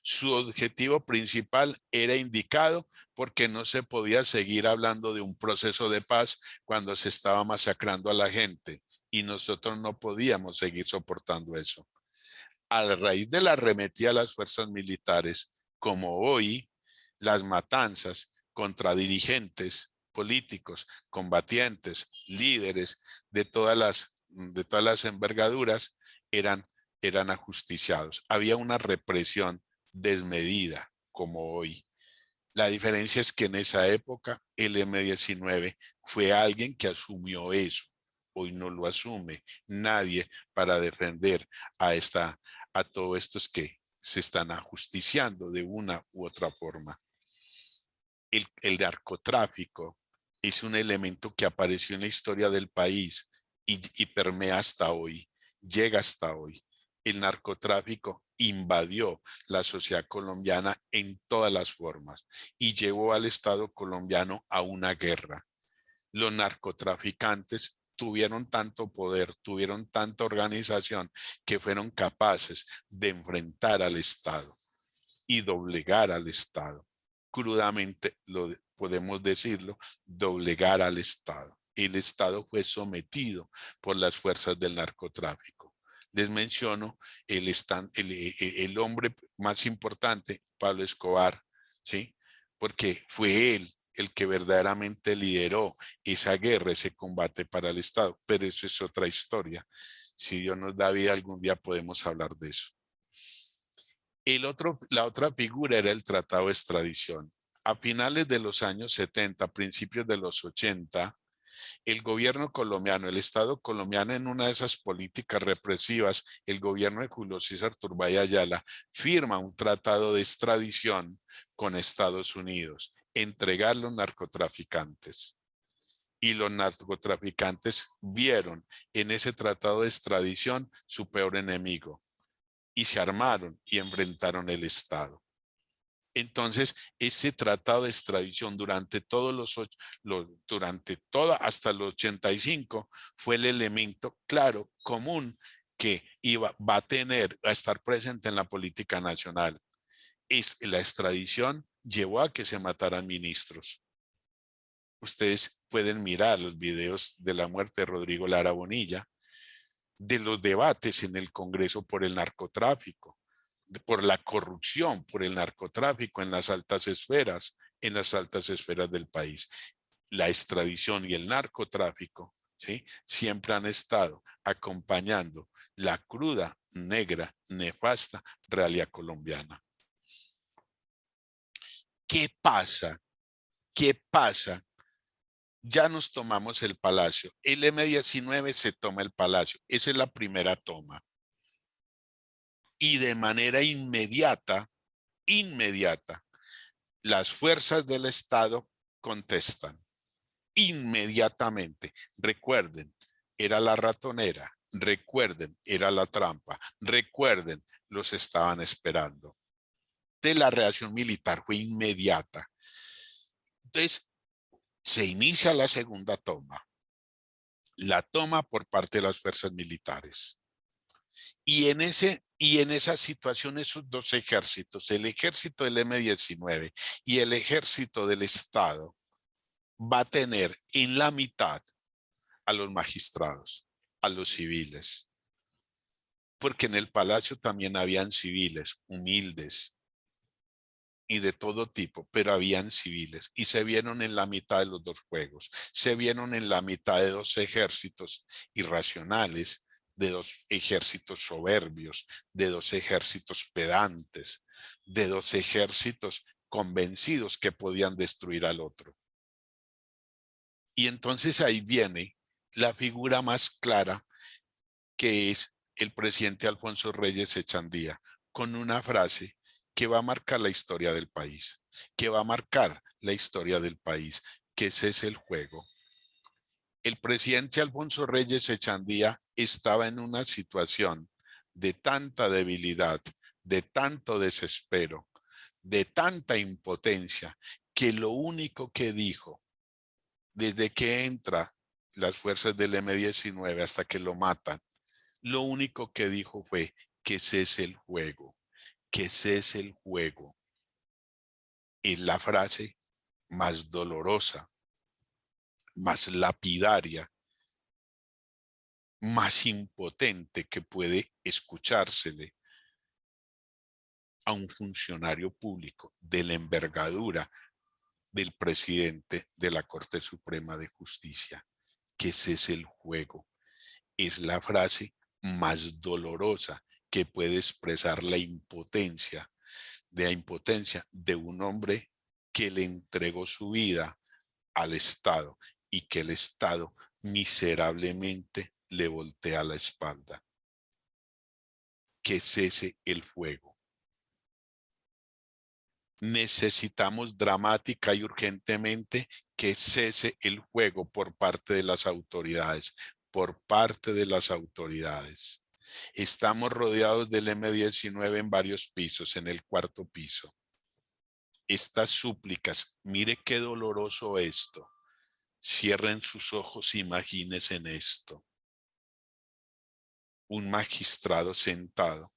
Su objetivo principal era indicado porque no se podía seguir hablando de un proceso de paz cuando se estaba masacrando a la gente, y nosotros no podíamos seguir soportando eso. A raíz de la arremetida a las fuerzas militares, como hoy, las matanzas contra dirigentes políticos, combatientes, líderes de todas las envergaduras eran ajusticiados. Había una represión desmedida como hoy. La diferencia es que en esa época el M-19 fue alguien que asumió eso. Hoy no lo asume nadie para defender a todos estos que se están ajusticiando de una u otra forma. El narcotráfico es un elemento que apareció en la historia del país y permea hasta hoy, llega hasta hoy. El narcotráfico invadió la sociedad colombiana en todas las formas y llevó al Estado colombiano a una guerra. Los narcotraficantes tuvieron tanto poder, tuvieron tanta organización que fueron capaces de enfrentar al Estado y doblegar al Estado. Crudamente podemos decirlo, doblegar al Estado. El Estado fue sometido por las fuerzas del narcotráfico. Les menciono el hombre más importante, Pablo Escobar, ¿sí? Porque fue él el que verdaderamente lideró esa guerra, ese combate para el Estado. Pero eso es otra historia. Si Dios nos da vida, algún día podemos hablar de eso. La otra figura era el tratado de extradición. A finales de los años 70, principios de los 80, el gobierno colombiano, el Estado colombiano, en una de esas políticas represivas, el gobierno de Julio César Turbay Ayala firma un tratado de extradición con Estados Unidos, entregar los narcotraficantes. Y los narcotraficantes vieron en ese tratado de extradición su peor enemigo y se armaron y enfrentaron el Estado. Entonces, ese tratado de extradición hasta el 85 fue el elemento claro, común, que va a estar presente en la política nacional. La extradición llevó a que se mataran ministros. Ustedes pueden mirar los videos de la muerte de Rodrigo Lara Bonilla, de los debates en el Congreso por el narcotráfico, por la corrupción, por el narcotráfico en las altas esferas del país. La extradición y el narcotráfico, ¿sí? Siempre han estado acompañando la cruda, negra, nefasta realidad colombiana. ¿Qué pasa? ¿Qué pasa? Ya nos tomamos el Palacio. El M-19 se toma el Palacio. Esa es la primera toma. Y de manera inmediata, las fuerzas del Estado contestan. Inmediatamente. Recuerden, era la ratonera. Recuerden, era la trampa. Recuerden, los estaban esperando. La reacción militar fue inmediata. Entonces, se inicia la segunda toma. La toma por parte de las fuerzas militares. Y en esa situación, esos dos ejércitos, el ejército del M-19 y el ejército del Estado, va a tener en la mitad a los magistrados, a los civiles. Porque en el palacio también habían civiles, humildes y de todo tipo, pero habían civiles. Y se vieron en la mitad de los dos juegos. Se vieron en la mitad de dos ejércitos irracionales, de dos ejércitos soberbios, de dos ejércitos pedantes, de dos ejércitos convencidos que podían destruir al otro. Y entonces ahí viene la figura más clara, que es el presidente Alfonso Reyes Echandía, con una frase que va a marcar la historia del país, que ese es el juego. El presidente Alfonso Reyes Echandía estaba en una situación de tanta debilidad, de tanto desespero, de tanta impotencia, que lo único que dijo, desde que entra las fuerzas del M-19 hasta que lo matan, lo único que dijo fue que cese el juego, que cese el juego. Es la frase más dolorosa, más lapidaria, más impotente que puede escuchársele a un funcionario público de la envergadura del presidente de la Corte Suprema de Justicia. Que cese el juego. Es la frase más dolorosa que puede expresar la impotencia de la impotencia de un hombre que le entregó su vida al Estado y que el Estado miserablemente le voltea la espalda. Que cese el fuego. Necesitamos dramática y urgentemente que cese el fuego por parte de las autoridades, por parte de las autoridades. Estamos rodeados del M-19 en varios pisos, en el 4º piso. Estas súplicas, mire qué doloroso esto. Cierren sus ojos, imagínense en esto. Un magistrado sentado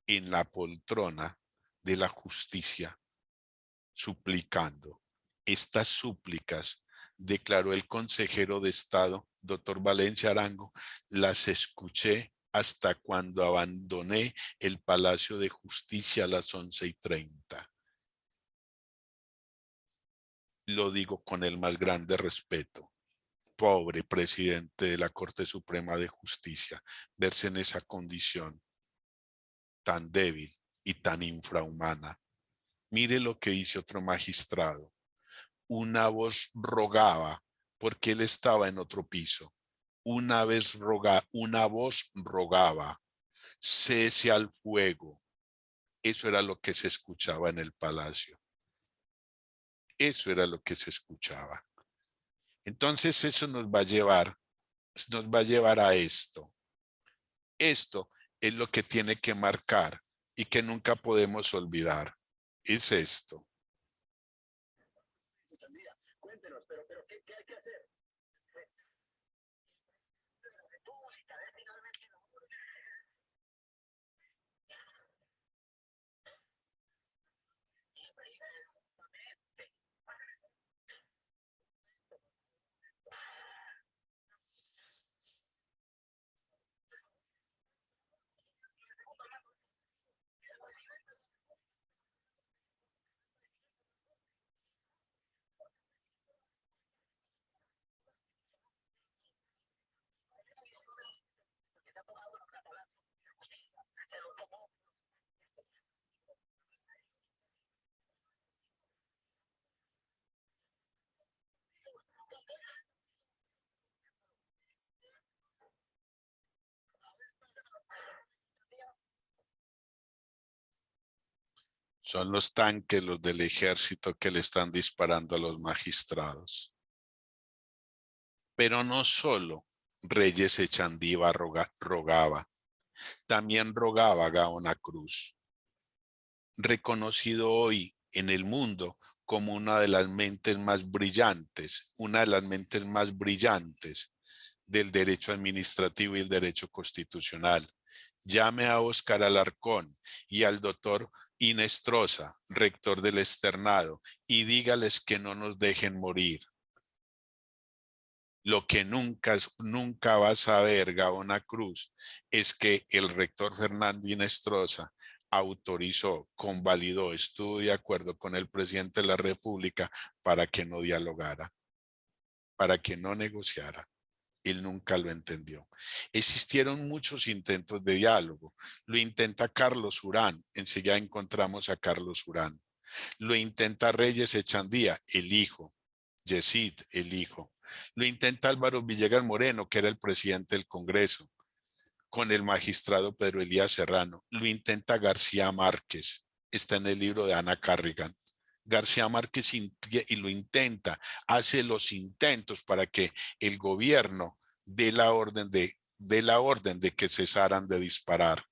en la poltrona de la justicia, suplicando. Estas súplicas, declaró el consejero de Estado, doctor Valencia Arango, las escuché hasta cuando abandoné el Palacio de Justicia a las 11:30. Lo digo con el más grande respeto. Pobre presidente de la Corte Suprema de Justicia, verse en esa condición tan débil y tan infrahumana. Mire lo que dice otro magistrado. Una voz rogaba, porque él estaba en otro piso. Una voz rogaba, cese al fuego. Eso era lo que se escuchaba en el palacio. Eso era lo que se escuchaba. Entonces eso nos va a llevar a esto. Esto es lo que tiene que marcar y que nunca podemos olvidar. Es esto. Cuéntenos, pero ¿qué hay que hacer? Son los tanques, los del ejército que le están disparando a los magistrados. Pero no solo Reyes Echandía rogaba, también rogaba Gaona Cruz, reconocido hoy en el mundo como una de las mentes más brillantes, del derecho administrativo y el derecho constitucional. Llame a Óscar Alarcón y al doctor Inestrosa, rector del externado, y dígales que no nos dejen morir. Lo que nunca va a saber Gaona Cruz es que el rector Fernando Inestrosa autorizó, convalidó, estuvo de acuerdo con el presidente de la República para que no dialogara, para que no negociara. Él nunca lo entendió. Existieron muchos intentos de diálogo. Lo intenta Carlos Urán. Enseguida encontramos a Carlos Urán. Lo intenta Reyes Echandía, el hijo. Yesid, el hijo. Lo intenta Álvaro Villegas Moreno, que era el presidente del Congreso, con el magistrado Pedro Elías Serrano. Lo intenta García Márquez. Está en el libro de Ana Carrigan. García Márquez y lo intenta, hace los intentos para que el gobierno dé la orden de que cesaran de disparar.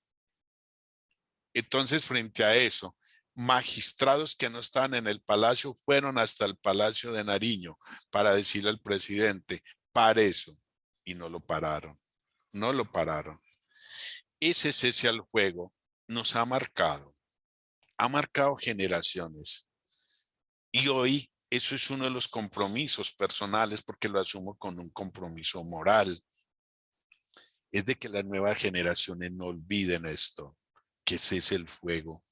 Entonces, frente a eso, magistrados que no estaban en el palacio fueron hasta el Palacio de Nariño para decirle al presidente, pare eso, y no lo pararon, no lo pararon. Ese cese al fuego nos ha marcado generaciones. Y hoy eso es uno de los compromisos personales, porque lo asumo con un compromiso moral. Es de que las nuevas generaciones no olviden esto, que cese el fuego.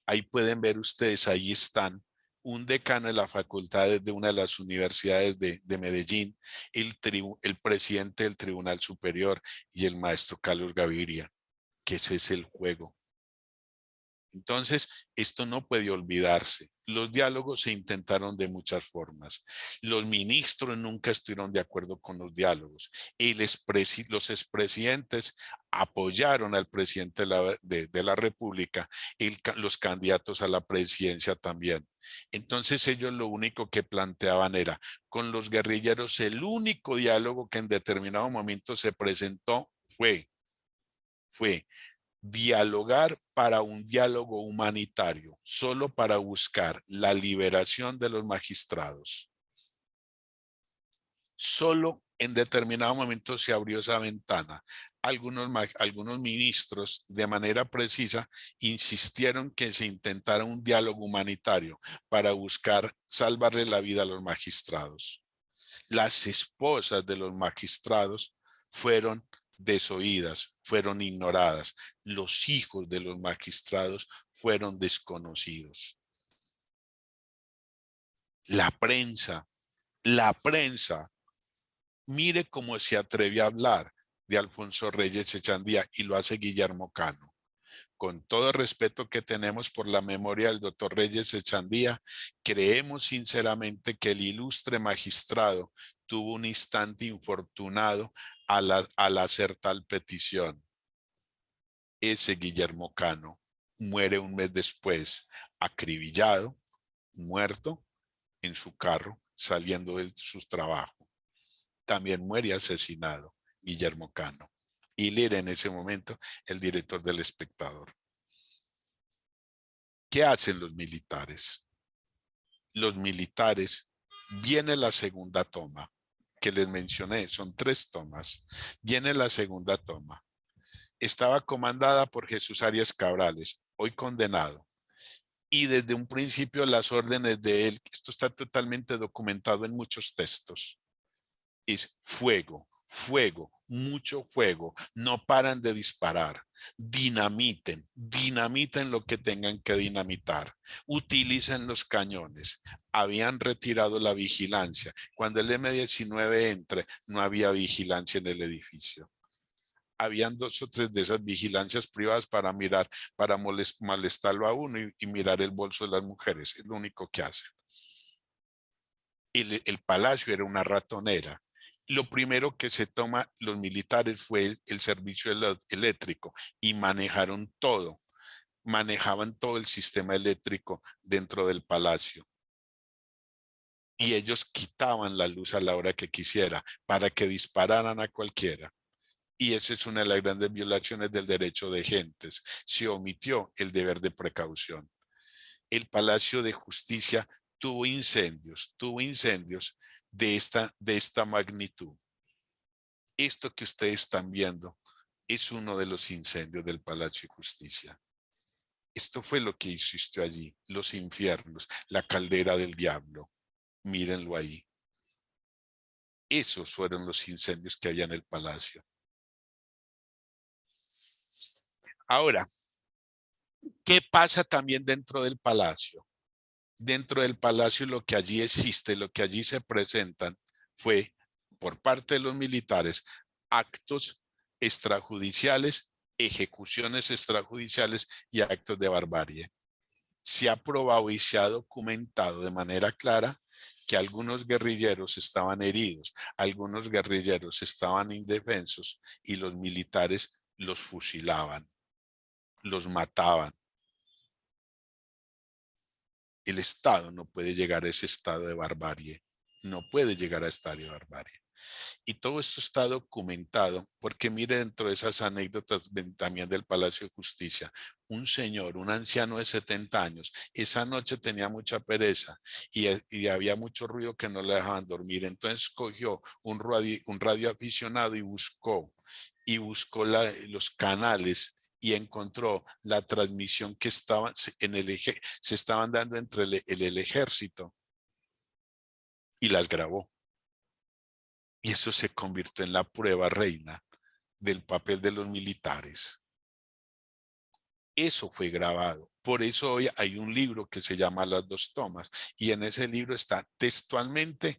Ahí pueden ver ustedes, ahí están, un decano de la facultad de una de las universidades de Medellín, el presidente del Tribunal Superior y el maestro Carlos Gaviria. Que cese el fuego. Entonces, esto no puede olvidarse. Los diálogos se intentaron de muchas formas. Los ministros nunca estuvieron de acuerdo con los diálogos. Y los expresidentes apoyaron al presidente de la República y los candidatos a la presidencia también. Entonces ellos lo único que planteaban era, con los guerrilleros, el único diálogo que en determinado momento se presentó fue dialogar para un diálogo humanitario, solo para buscar la liberación de los magistrados. Solo en determinado momento se abrió esa ventana. Algunos ministros de manera precisa insistieron que se intentara un diálogo humanitario para buscar salvarle la vida a los magistrados. Las esposas de los magistrados fueron desoídas, fueron ignoradas. Los hijos de los magistrados fueron desconocidos. La prensa, mire cómo se atrevió a hablar de Alfonso Reyes Echandía y lo hace Guillermo Cano. Con todo el respeto que tenemos por la memoria del doctor Reyes Echandía, creemos sinceramente que el ilustre magistrado tuvo un instante infortunado al hacer tal petición. Ese Guillermo Cano muere un mes después, acribillado, muerto en su carro, saliendo de su trabajo. También muere asesinado Guillermo Cano. Y él era en ese momento el director del Espectador. ¿Qué hacen los militares? Los militares, viene la segunda toma, que les mencioné, son 3 tomas. Viene la segunda toma. Estaba comandada por Jesús Arias Cabrales, hoy condenado. Y desde un principio las órdenes de él, esto está totalmente documentado en muchos textos, es fuego, fuego, mucho fuego, no paran de disparar, dinamiten lo que tengan que dinamitar, utilicen los cañones. Habían retirado la vigilancia. Cuando el M-19 entre, no había vigilancia en el edificio. Habían 2 o 3 de esas vigilancias privadas para mirar, para molestarlo a uno y mirar el bolso de las mujeres. Es lo único que hacen. El palacio era una ratonera. Lo primero que se toma los militares fue el servicio eléctrico y manejaban todo el sistema eléctrico dentro del palacio. Y ellos quitaban la luz a la hora que quisiera para que dispararan a cualquiera. Y esa es una de las grandes violaciones del derecho de gentes. Se omitió el deber de precaución. El Palacio de Justicia tuvo incendios de esta magnitud. Esto que ustedes están viendo es uno de los incendios del Palacio de Justicia. Esto fue lo que existió allí, los infiernos, la caldera del diablo. Mírenlo ahí. Esos fueron los incendios que había en el palacio. Ahora, ¿qué pasa también dentro del palacio? Dentro del palacio lo que allí existe, lo que allí se presentan fue, por parte de los militares, actos extrajudiciales, ejecuciones extrajudiciales y actos de barbarie. Se ha probado y se ha documentado de manera clara que algunos guerrilleros estaban heridos, algunos guerrilleros estaban indefensos y los militares los fusilaban, los mataban. El Estado no puede llegar a ese estado de barbarie, no puede llegar a estado de barbarie. Y todo esto está documentado porque mire dentro de esas anécdotas también del Palacio de Justicia, un señor, un anciano de 70 años, esa noche tenía mucha pereza y había mucho ruido que no le dejaban dormir. Entonces cogió un radio aficionado y buscó los canales y encontró la transmisión que estaban se estaban dando entre el ejército y las grabó. Y eso se convirtió en la prueba reina del papel de los militares. Eso fue grabado. Por eso hoy hay un libro que se llama Las 2 tomas. Y en ese libro está textualmente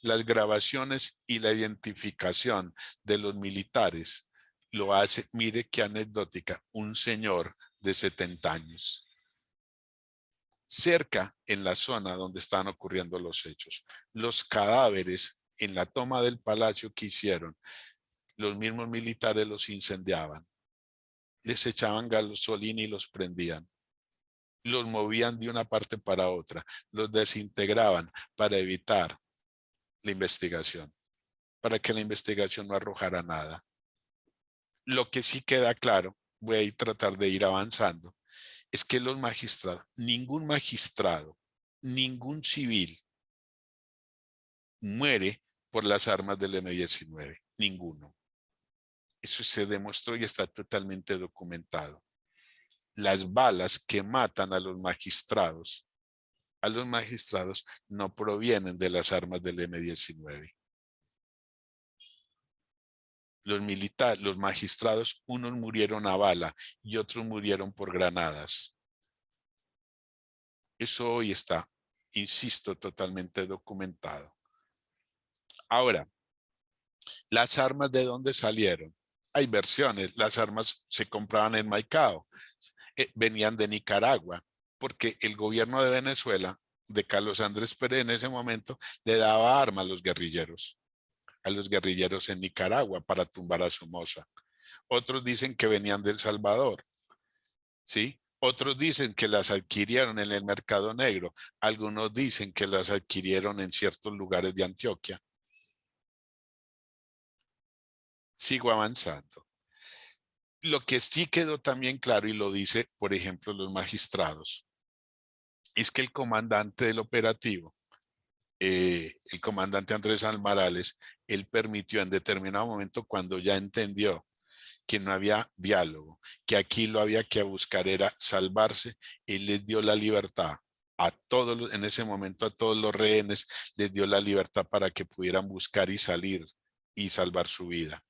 las grabaciones y la identificación de los militares. Lo hace, mire qué anecdótica, un señor de 70 años. Cerca, en la zona donde estaban ocurriendo los hechos, los cadáveres en la toma del palacio que hicieron, los mismos militares los incendiaban, les echaban gasolina y los prendían, los movían de una parte para otra, los desintegraban para evitar la investigación, para que la investigación no arrojara nada. Lo que sí queda claro, voy a tratar de ir avanzando, es que los magistrados, ningún civil muere por las armas del M-19, ninguno. Eso se demostró y está totalmente documentado. Las balas que matan a los magistrados no provienen de las armas del M-19. Los magistrados, unos murieron a bala y otros murieron por granadas. Eso hoy está, insisto, totalmente documentado. Ahora, ¿las armas de dónde salieron? Hay versiones. Las armas se compraban en Maicao, venían de Nicaragua, porque el gobierno de Venezuela, de Carlos Andrés Pérez en ese momento, le daba armas a los guerrilleros en Nicaragua para tumbar a Somoza. Otros dicen que venían de El Salvador, ¿sí? Otros dicen que las adquirieron en el mercado negro. Algunos dicen que las adquirieron en ciertos lugares de Antioquia. Sigo avanzando. Lo que sí quedó también claro, y lo dice, por ejemplo, los magistrados, es que el comandante del operativo, el comandante Andrés Almarales, él permitió en determinado momento, cuando ya entendió que no había diálogo, que aquí lo había que buscar era salvarse, él les dio la libertad a todos, en ese momento a todos los rehenes, les dio la libertad para que pudieran buscar y salir y salvar su vida.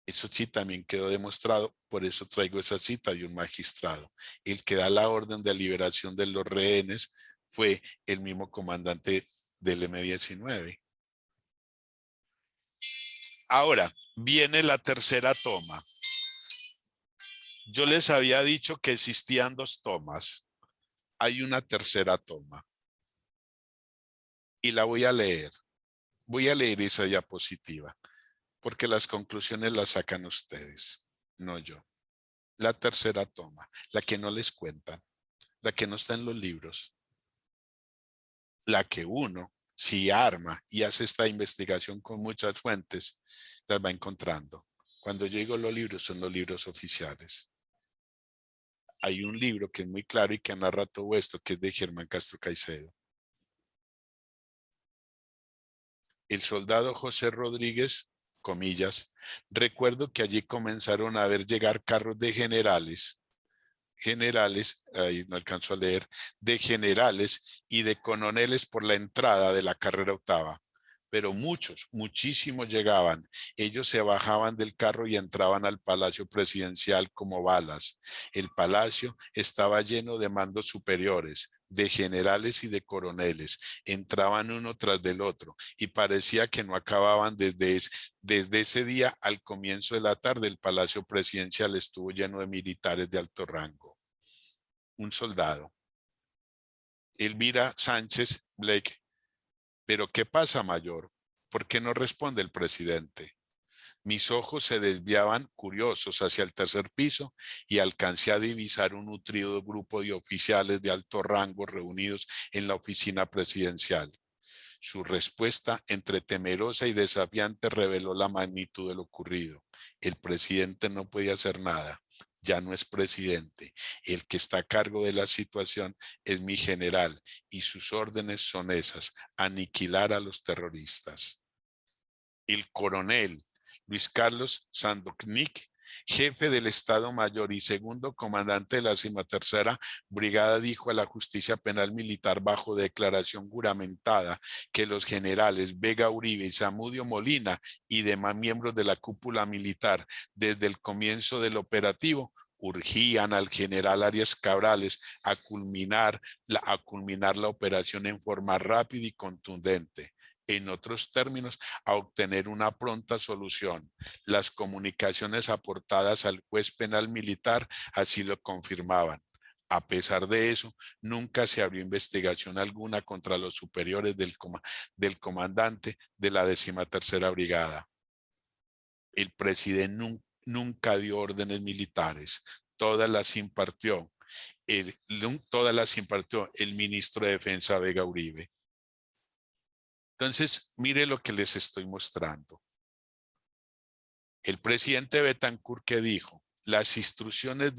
Eso sí también quedó demostrado, por eso traigo esa cita de un magistrado. El que da la orden de liberación de los rehenes fue el mismo comandante del M-19. Ahora, viene la tercera toma. Yo les había dicho que existían 2 tomas. Hay una tercera toma. Y la voy a leer. Voy a leer esa diapositiva, porque las conclusiones las sacan ustedes, no yo. La tercera toma, la que no les cuentan, la que no está en los libros, la que uno, si arma y hace esta investigación con muchas fuentes, las va encontrando. Cuando yo digo los libros, son los libros oficiales. Hay un libro que es muy claro y que narra todo esto, que es de Germán Castro Caicedo. El soldado José Rodríguez, comillas, recuerdo que allí comenzaron a ver llegar carros de generales, ahí no alcanzo a leer, de generales y de coroneles por la entrada de la carrera octava. Pero muchísimos llegaban. Ellos se bajaban del carro y entraban al palacio presidencial como balas. El palacio estaba lleno de mandos superiores, de generales y de coroneles. Entraban uno tras del otro y parecía que no acababan desde ese día al comienzo de la tarde. El palacio presidencial estuvo lleno de militares de alto rango. Un soldado. Elvira Sánchez Blake. ¿Pero qué pasa, mayor? ¿Por qué no responde el presidente? Mis ojos se desviaban curiosos hacia el tercer piso y alcancé a divisar un nutrido grupo de oficiales de alto rango reunidos en la oficina presidencial. Su respuesta, entre temerosa y desafiante, reveló la magnitud de lo ocurrido. El presidente no podía hacer nada. Ya no es presidente. El que está a cargo de la situación es mi general y sus órdenes son esas: aniquilar a los terroristas. El coronel Luis Carlos Sandoknik, jefe del Estado Mayor y segundo comandante de la 13ª Brigada, dijo a la Justicia Penal Militar bajo declaración juramentada que los generales Vega Uribe y Zamudio Molina y demás miembros de la cúpula militar desde el comienzo del operativo urgían al general Arias Cabrales a culminar la operación en forma rápida y contundente. En otros términos, a obtener una pronta solución. Las comunicaciones aportadas al juez penal militar así lo confirmaban. A pesar de eso, nunca se abrió investigación alguna contra los superiores del comandante de la 13ª Brigada. El presidente nunca dio órdenes militares, todas las impartió el ministro de Defensa Vega Uribe. Entonces, mire lo que les estoy mostrando. El presidente Betancur, que dijo: las instrucciones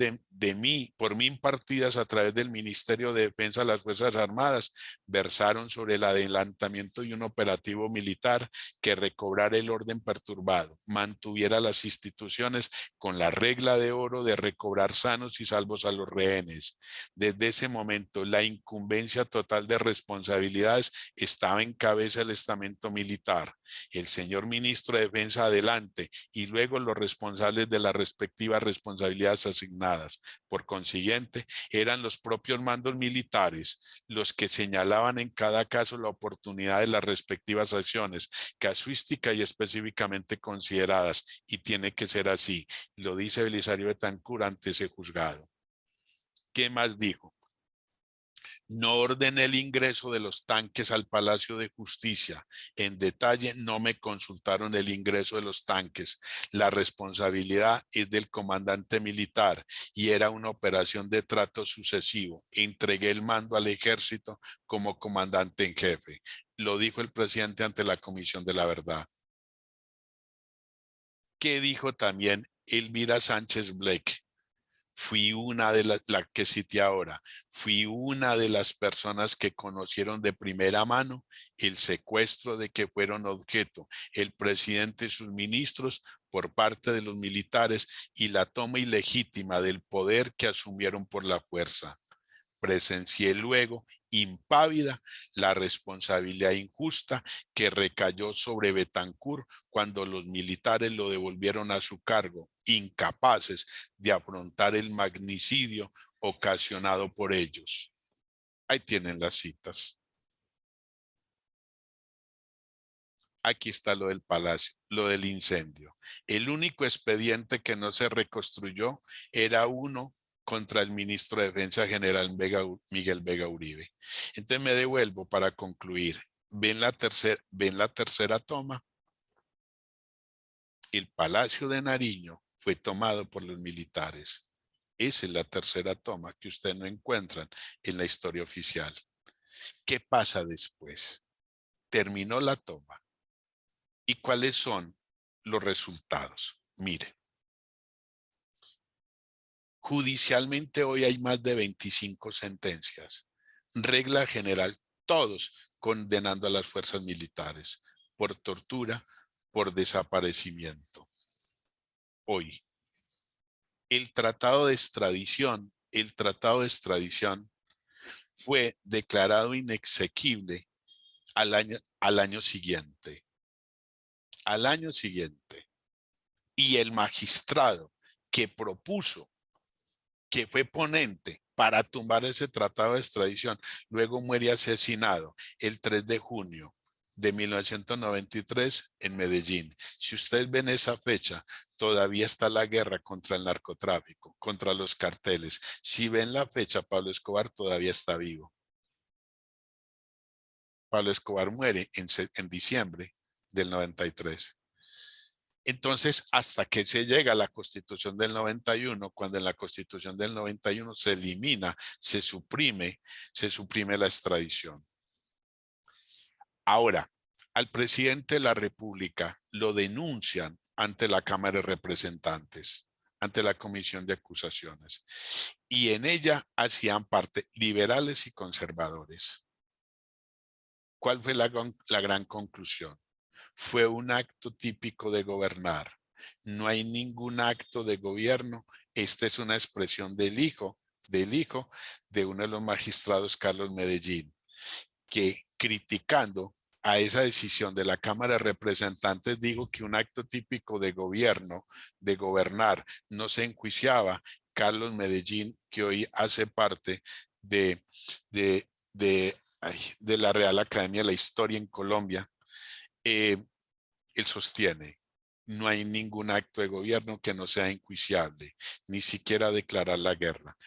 por mí impartidas a través del Ministerio de Defensa de las Fuerzas Armadas versaron sobre el adelantamiento de un operativo militar que recobrara el orden perturbado, mantuviera las instituciones con la regla de oro de recobrar sanos y salvos a los rehenes. Desde ese momento, la incumbencia total de responsabilidades estaba en cabeza del estamento militar. El señor ministro de Defensa adelante y luego los responsables de las respectivas responsabilidades asignadas. Por consiguiente, eran los propios mandos militares los que señalaban en cada caso la oportunidad de las respectivas acciones, casuística y específicamente consideradas, y tiene que ser así. Lo dice Belisario Betancur ante ese juzgado. ¿Qué más dijo? No ordené el ingreso de los tanques al Palacio de Justicia. En detalle, no me consultaron el ingreso de los tanques. La responsabilidad es del comandante militar y era una operación de trato sucesivo. Entregué el mando al ejército como comandante en jefe. Lo dijo el presidente ante la Comisión de la Verdad. ¿Qué dijo también Elvira Sánchez Blake? Fui una de la que cité ahora, fui una de las personas que conocieron de primera mano el secuestro de que fueron objeto el presidente y sus ministros por parte de los militares y la toma ilegítima del poder que asumieron por la fuerza. Presencié luego, impávida, la responsabilidad injusta que recayó sobre Betancur cuando los militares lo devolvieron a su cargo, incapaces de afrontar el magnicidio ocasionado por ellos. Ahí tienen las citas. Aquí está lo del palacio, lo del incendio. El único expediente que no se reconstruyó era uno contra el ministro de Defensa General Miguel Vega Uribe. Entonces me devuelvo para concluir. ¿Ven la tercera toma? El Palacio de Nariño fue tomado por los militares. Esa es la tercera toma que ustedes no encuentran en la historia oficial. ¿Qué pasa después? Terminó la toma. ¿Y cuáles son los resultados? Mire. Judicialmente hoy hay más de 25 sentencias. Regla general, todos condenando a las fuerzas militares por tortura, por desaparecimiento. Hoy, el tratado de extradición fue declarado inexequible al año siguiente. Al año siguiente. Y el magistrado que propuso, que fue ponente para tumbar ese tratado de extradición, luego muere asesinado el 3 de junio de 1993 en Medellín. Si ustedes ven esa fecha, todavía está la guerra contra el narcotráfico, contra los carteles. Si ven la fecha, Pablo Escobar todavía está vivo. Pablo Escobar muere en diciembre del 93. Entonces, hasta que se llega a la Constitución del 91, cuando en la Constitución del 91 se elimina, se suprime la extradición. Ahora, al presidente de la República lo denuncian ante la Cámara de Representantes, ante la Comisión de Acusaciones, y en ella hacían parte liberales y conservadores. ¿Cuál fue la gran conclusión? Fue un acto típico de gobernar. No hay ningún acto de gobierno. Esta es una expresión del hijo de uno de los magistrados, Carlos Medellín, que criticando a esa decisión de la Cámara de Representantes dijo que un acto típico de gobierno, de gobernar, no se enjuiciaba. Carlos Medellín, que hoy hace parte de la Real Academia de la Historia en Colombia, Eh, él sostiene, no hay ningún acto de gobierno que no sea enjuiciable, ni siquiera declarar la guerra.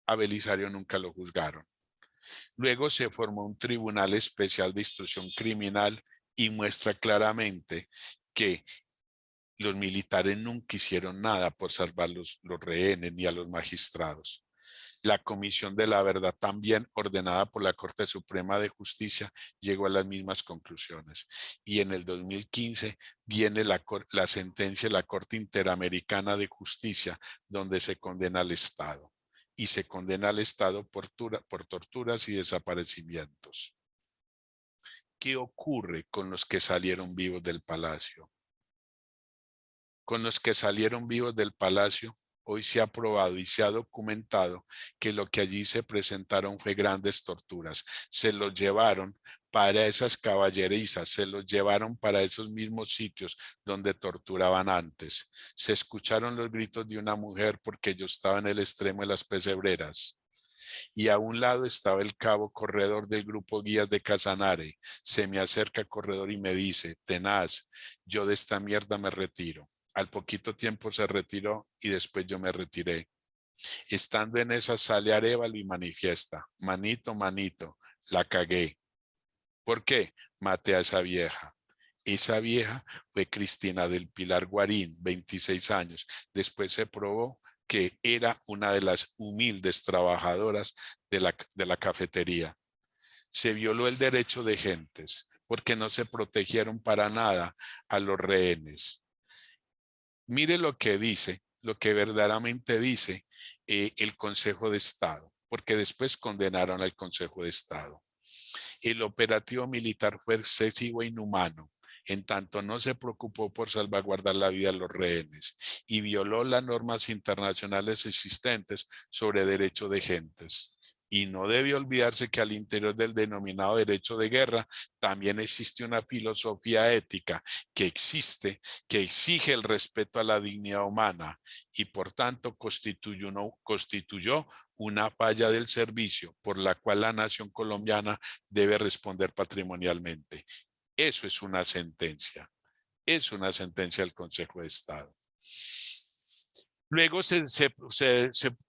A Belisario nunca lo juzgaron. Luego se formó un tribunal especial de instrucción criminal y muestra claramente que los militares nunca hicieron nada por salvar los rehenes ni a los magistrados. La Comisión de la Verdad, también ordenada por la Corte Suprema de Justicia, llegó a las mismas conclusiones. Y en el 2015 viene la sentencia de la Corte Interamericana de Justicia, donde se condena al Estado. Y se condena al Estado por torturas y desaparecimientos. ¿Qué ocurre con los que salieron vivos del palacio? Con los que salieron vivos del palacio, hoy se ha probado y se ha documentado que lo que allí se presentaron fue grandes torturas. Se los llevaron para esas caballerizas, se los llevaron para esos mismos sitios donde torturaban antes. Se escucharon los gritos de una mujer porque yo estaba en el extremo de las pesebreras. Y a un lado estaba el cabo corredor del grupo Guías de Casanare. Se me acerca el corredor y me dice, tenaz, yo de esta mierda me retiro. Al poquito tiempo se retiró y después yo me retiré. Estando en esa sale Arévalo y manifiesta, manito, manito, la cagué. ¿Por qué? Maté a esa vieja. Esa vieja fue Cristina del Pilar Guarín, 26 años. Después se probó que era una de las humildes trabajadoras de la cafetería. Se violó el derecho de gentes porque no se protegieron para nada a los rehenes. Mire lo que dice, lo que verdaderamente dice el Consejo de Estado, porque después condenaron al Consejo de Estado. El operativo militar fue excesivo e inhumano, en tanto no se preocupó por salvaguardar la vida de los rehenes y violó las normas internacionales existentes sobre derecho de gentes. Y no debe olvidarse que al interior del denominado derecho de guerra también existe una filosofía ética que exige el respeto a la dignidad humana y por tanto constituyó una falla del servicio por la cual la nación colombiana debe responder patrimonialmente. Eso es una sentencia. Es una sentencia del Consejo de Estado. Luego se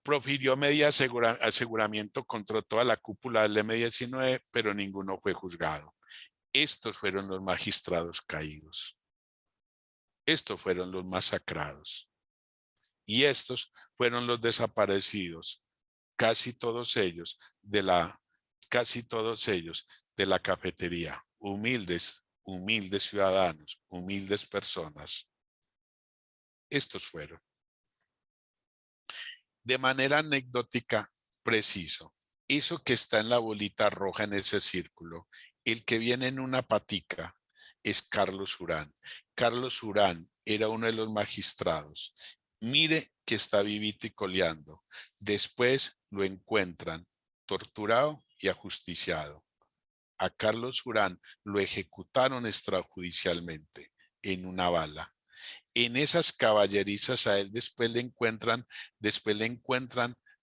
profirió medida de aseguramiento contra toda la cúpula del M-19, pero ninguno fue juzgado. Estos fueron los magistrados caídos. Estos fueron los masacrados. Y estos fueron los desaparecidos, casi todos ellos de la cafetería, humildes ciudadanos, humildes personas. Estos fueron. De manera anecdótica, preciso, eso que está en la bolita roja en ese círculo, el que viene en una patica es Carlos Urán. Carlos Urán era uno de los magistrados. Mire que está vivito y coleando. Después lo encuentran torturado y ajusticiado. A Carlos Urán lo ejecutaron extrajudicialmente en una bala. En esas caballerizas a él después le encuentran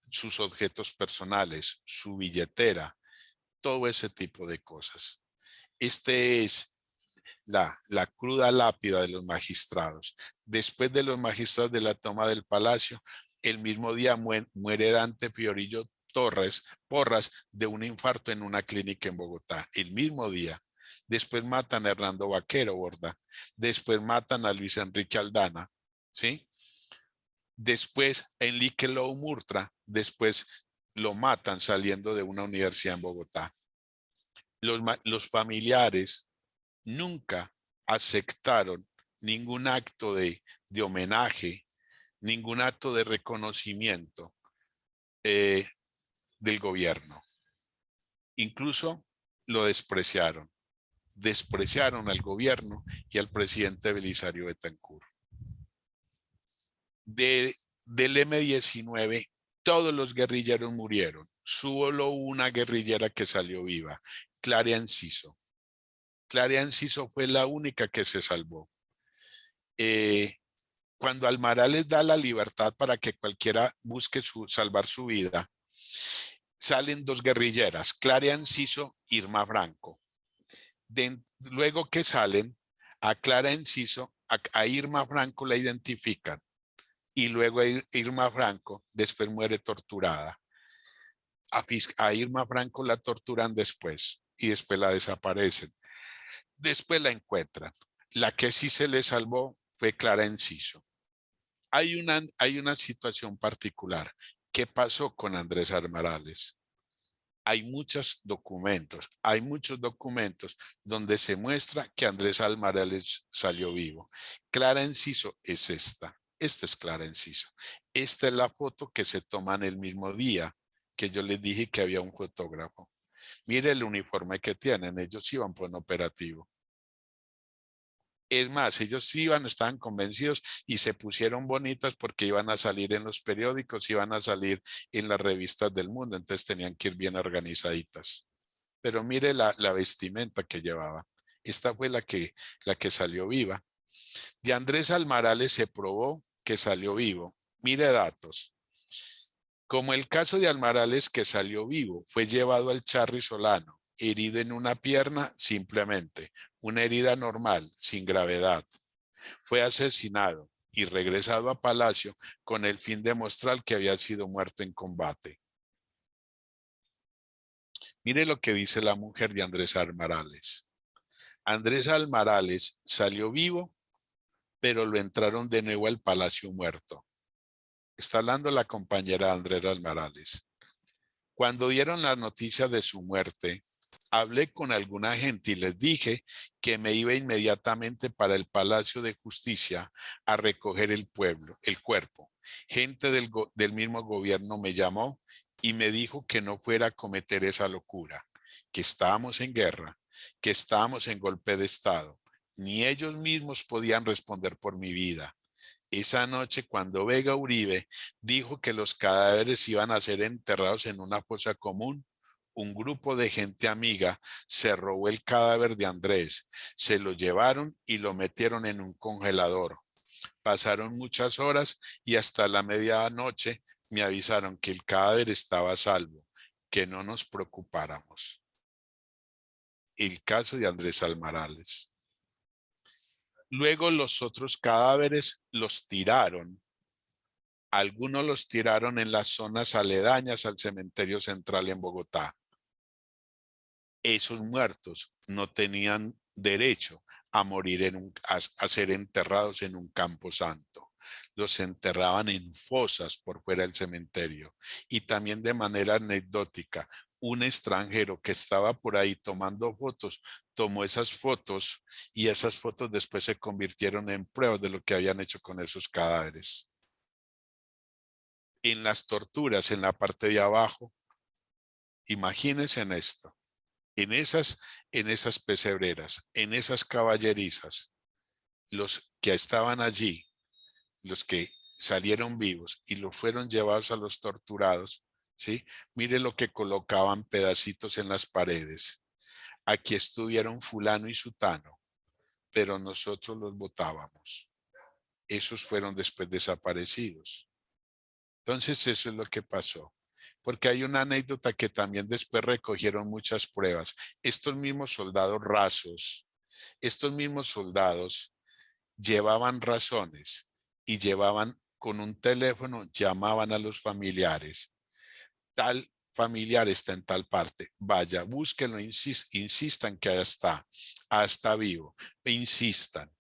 sus objetos personales, su billetera, todo ese tipo de cosas. Este es la cruda lápida de los magistrados. Después de los magistrados de la toma del palacio, el mismo día muere Dante Fiorillo Porras de un infarto en una clínica en Bogotá. El mismo día. Después matan a Hernando Vaquero Borda. Después matan a Luis Enrique Aldana. ¿Sí? Después Enrique Lou Murtra. Después lo matan saliendo de una universidad en Bogotá. Los familiares nunca aceptaron ningún acto de homenaje, ningún acto de reconocimiento del gobierno. Incluso lo despreciaron. Despreciaron al gobierno y al presidente Belisario Betancur. Del M-19, todos los guerrilleros murieron. Solo una guerrillera que salió viva, Clara Enciso. Clara Enciso fue la única que se salvó. Cuando Almará les da la libertad para que cualquiera busque salvar su vida, salen dos guerrilleras, Clara Enciso y Irma Franco. Luego que salen, A Clara Enciso, a Irma Franco la identifican y luego a Irma Franco después muere torturada. A Irma Franco la torturan después y después la desaparecen. Después la encuentran. La que sí se le salvó fue Clara Enciso. Hay una situación particular. ¿Qué pasó con Andrés Almarales? Hay muchos documentos donde se muestra que Andrés Almarales salió vivo. Clara Enciso es esta. Esta es Clara Enciso. Esta es la foto que se toman el mismo día que yo les dije que había un fotógrafo. Mire el uniforme que tienen. Ellos iban por un operativo. Es más, ellos iban, estaban convencidos y se pusieron bonitas porque iban a salir en los periódicos, iban a salir en las revistas del mundo, entonces tenían que ir bien organizaditas. Pero mire la vestimenta que llevaba. Esta fue la que salió viva. De Andrés Almarales se probó que salió vivo. Mire datos. Como el caso de Almarales, que salió vivo, fue llevado al Charri Solano, herido en una pierna simplemente, una herida normal, sin gravedad. Fue asesinado y regresado a Palacio con el fin de mostrar que había sido muerto en combate. Mire lo que dice la mujer de Andrés Almarales. Andrés Almarales salió vivo, pero lo entraron de nuevo al Palacio muerto. Está hablando la compañera Andrés Almarales. Cuando dieron la noticia de su muerte, hablé con alguna gente y les dije que me iba inmediatamente para el Palacio de Justicia a recoger el cuerpo. Gente del mismo gobierno me llamó y me dijo que no fuera a cometer esa locura, que estábamos en guerra, que estábamos en golpe de Estado. Ni ellos mismos podían responder por mi vida. Esa noche, cuando Vega Uribe dijo que los cadáveres iban a ser enterrados en una fosa común, un grupo de gente amiga se robó el cadáver de Andrés, se lo llevaron y lo metieron en un congelador. Pasaron muchas horas y hasta la medianoche me avisaron que el cadáver estaba a salvo, que no nos preocupáramos. El caso de Andrés Almarales. Luego los otros cadáveres los tiraron. Algunos los tiraron en las zonas aledañas al cementerio central en Bogotá. Esos muertos no tenían derecho a morir a ser enterrados en un campo santo. Los enterraban en fosas por fuera del cementerio. Y también de manera anecdótica, un extranjero que estaba por ahí tomando fotos, tomó esas fotos y esas fotos después se convirtieron en pruebas de lo que habían hecho con esos cadáveres. En las torturas, en la parte de abajo, imagínense en esto, en esas pesebreras, en esas caballerizas, los que estaban allí, los que salieron vivos y los fueron llevados a los torturados, ¿sí? Mire lo que colocaban pedacitos en las paredes. Aquí estuvieron fulano y sutano, pero nosotros los botábamos. Esos fueron después desaparecidos. Entonces eso es lo que pasó. Porque hay una anécdota que también después recogieron muchas pruebas. Estos mismos soldados rasos, estos mismos soldados llevaban razones y llevaban con un teléfono, llamaban a los familiares. Tal familiar está en tal parte. Vaya, búsquenlo, insistan que está vivo. Insistan.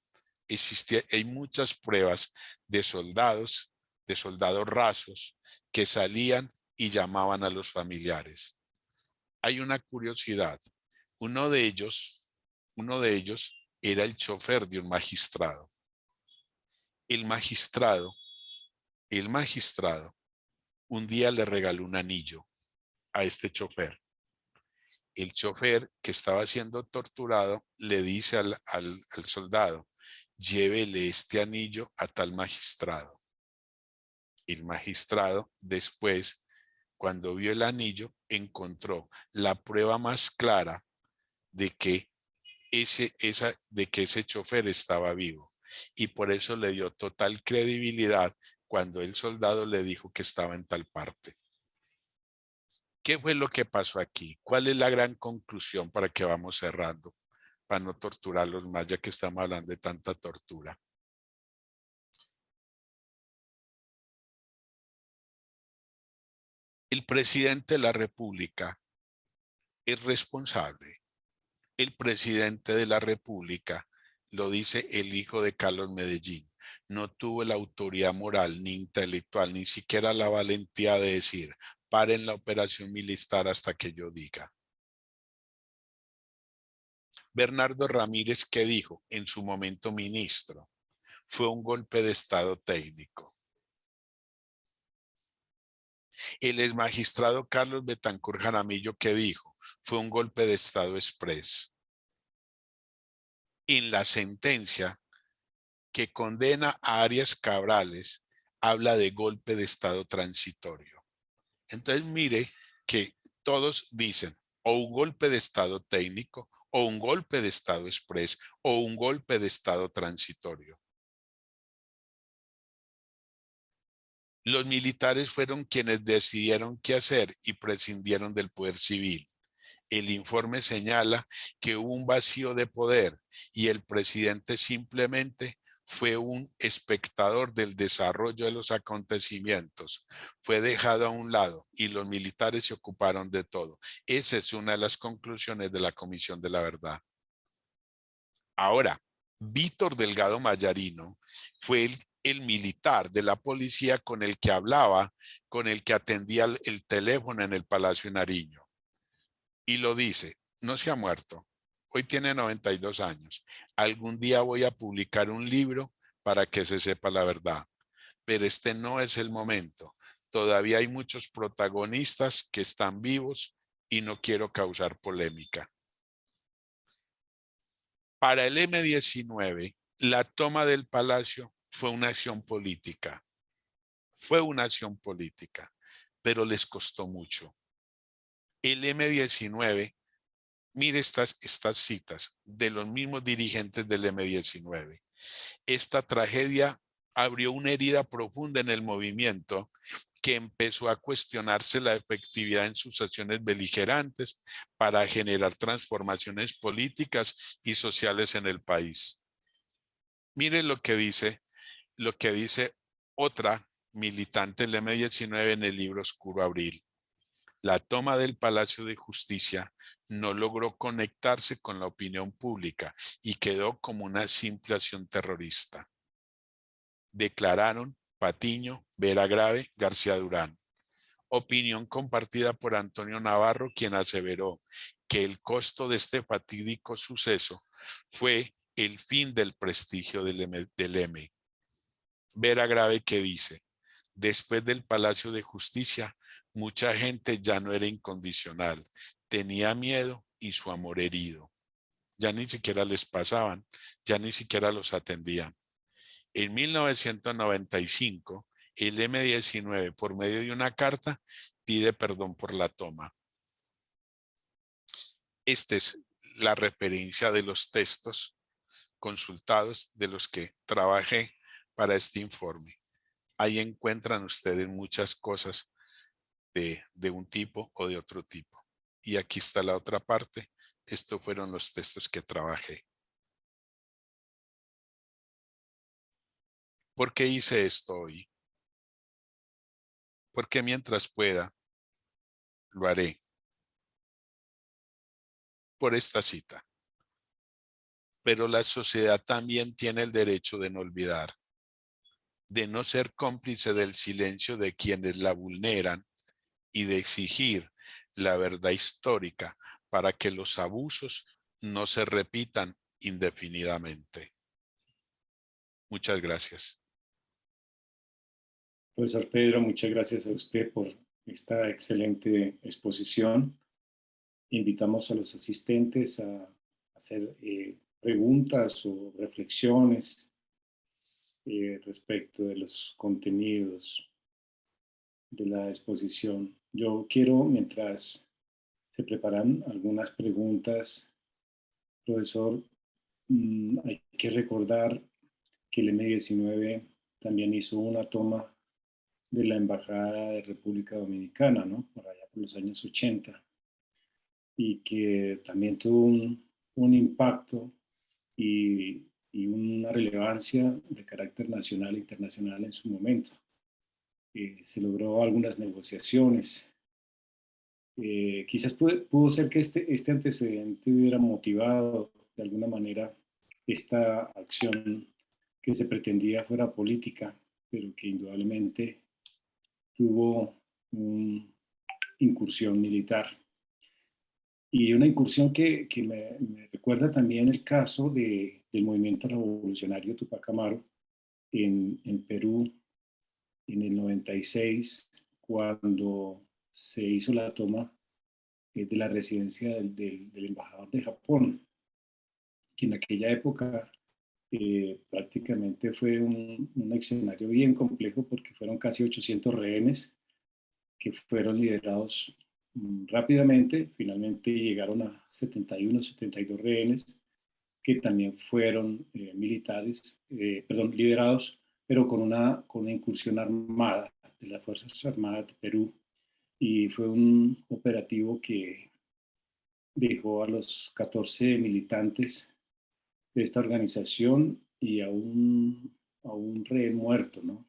Hay muchas pruebas de soldados rasos que salían y llamaban a los familiares. Hay una curiosidad. Uno de ellos era el chofer de un magistrado. El magistrado, un día le regaló un anillo a este chofer. El chofer que estaba siendo torturado le dice al soldado, llévele este anillo a tal magistrado. El magistrado después, cuando vio el anillo, encontró la prueba más clara de que ese chofer estaba vivo. Y por eso le dio total credibilidad cuando el soldado le dijo que estaba en tal parte. ¿Qué fue lo que pasó aquí? ¿Cuál es la gran conclusión para que vamos cerrando? para no torturarlos más, ya que estamos hablando de tanta tortura. El presidente de la República es responsable. El presidente de la República, lo dice el hijo de Carlos Medellín, no tuvo la autoridad moral ni intelectual, ni siquiera la valentía de decir, paren la operación militar hasta que yo diga. Bernardo Ramírez, ¿qué dijo? En su momento ministro, fue un golpe de estado técnico. El exmagistrado Carlos Betancur Jaramillo, ¿qué dijo? Fue un golpe de estado express. En la sentencia que condena a Arias Cabrales, habla de golpe de estado transitorio. Entonces mire que todos dicen o un golpe de estado técnico, o un golpe de estado express, o un golpe de estado transitorio. Los militares fueron quienes decidieron qué hacer y prescindieron del poder civil. El informe señala que hubo un vacío de poder y el presidente simplemente fue un espectador del desarrollo de los acontecimientos. Fue dejado a un lado y los militares se ocuparon de todo. Esa es una de las conclusiones de la Comisión de la Verdad. Ahora, Víctor Delgado Mayarino fue el militar de la policía con el que hablaba, con el que atendía el teléfono en el Palacio de Nariño. Y lo dice, no se ha muerto, hoy tiene 92 años. Algún día voy a publicar un libro para que se sepa la verdad, pero este no es el momento. Todavía hay muchos protagonistas que están vivos y no quiero causar polémica. Para el M-19, la toma del palacio fue una acción política. Fue una acción política, pero les costó mucho. El M-19, mire estas citas de los mismos dirigentes del M-19. Esta tragedia abrió una herida profunda en el movimiento que empezó a cuestionarse la efectividad en sus acciones beligerantes para generar transformaciones políticas y sociales en el país. Mire lo que dice otra militante del M-19 en el libro Oscuro Abril. La toma del Palacio de Justicia no logró conectarse con la opinión pública y quedó como una simple acción terrorista. Declararon Patiño, Vera Grave, García Durán. Opinión compartida por Antonio Navarro, quien aseveró que el costo de este fatídico suceso fue el fin del prestigio del M. Vera Grave, que dice, después del Palacio de Justicia, mucha gente ya no era incondicional, tenía miedo y su amor herido. Ya ni siquiera les pasaban, ya ni siquiera los atendían. En 1995, el M-19, por medio de una carta, pide perdón por la toma. Esta es la referencia de los textos consultados de los que trabajé para este informe. Ahí encuentran ustedes muchas cosas de un tipo o de otro tipo. Y aquí está la otra parte. Estos fueron los textos que trabajé. ¿Por qué hice esto hoy? Porque mientras pueda, lo haré. Por esta cita. Pero la sociedad también tiene el derecho de no olvidar, de no ser cómplice del silencio de quienes la vulneran y de exigir la verdad histórica para que los abusos no se repitan indefinidamente. Muchas gracias. Profesor Pedro, muchas gracias a usted por esta excelente exposición. Invitamos a los asistentes a hacer preguntas o reflexiones respecto de los contenidos de la exposición. Yo quiero, mientras se preparan algunas preguntas, profesor, hay que recordar que el M-19 también hizo una toma de la Embajada de República Dominicana, ¿no? Por allá por los años 80, y que también tuvo un impacto y una relevancia de carácter nacional e internacional en su momento. Se logró algunas negociaciones. Quizás pudo ser que este antecedente hubiera motivado de alguna manera esta acción que se pretendía fuera política, pero que indudablemente tuvo una incursión militar. Y una incursión que me recuerda también el caso del movimiento revolucionario Tupac Amaru en Perú en el 96, cuando se hizo la toma de la residencia del embajador de Japón, que en aquella época prácticamente fue un escenario bien complejo porque fueron casi 800 rehenes que fueron liberados rápidamente. Finalmente llegaron a 71, 72 rehenes que también fueron militares, liberados, pero con una incursión armada de las Fuerzas Armadas de Perú. Y fue un operativo que dejó a los 14 militantes de esta organización y a un rehén muerto, ¿no?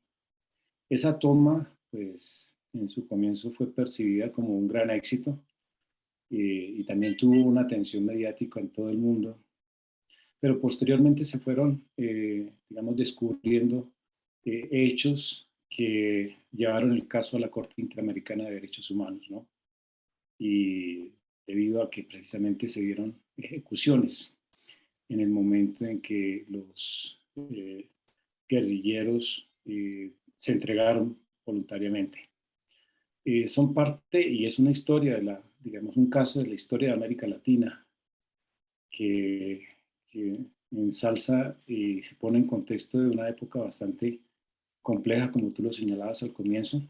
Esa toma, pues, en su comienzo fue percibida como un gran éxito y también tuvo una atención mediática en todo el mundo, pero posteriormente se fueron, digamos, descubriendo hechos que llevaron el caso a la Corte Interamericana de Derechos Humanos, ¿no? Y debido a que precisamente se dieron ejecuciones en el momento en que los guerrilleros se entregaron voluntariamente. Son parte y es una historia de digamos, un caso de la historia de América Latina que ensalza y se pone en contexto de una época bastante compleja, como tú lo señalabas al comienzo,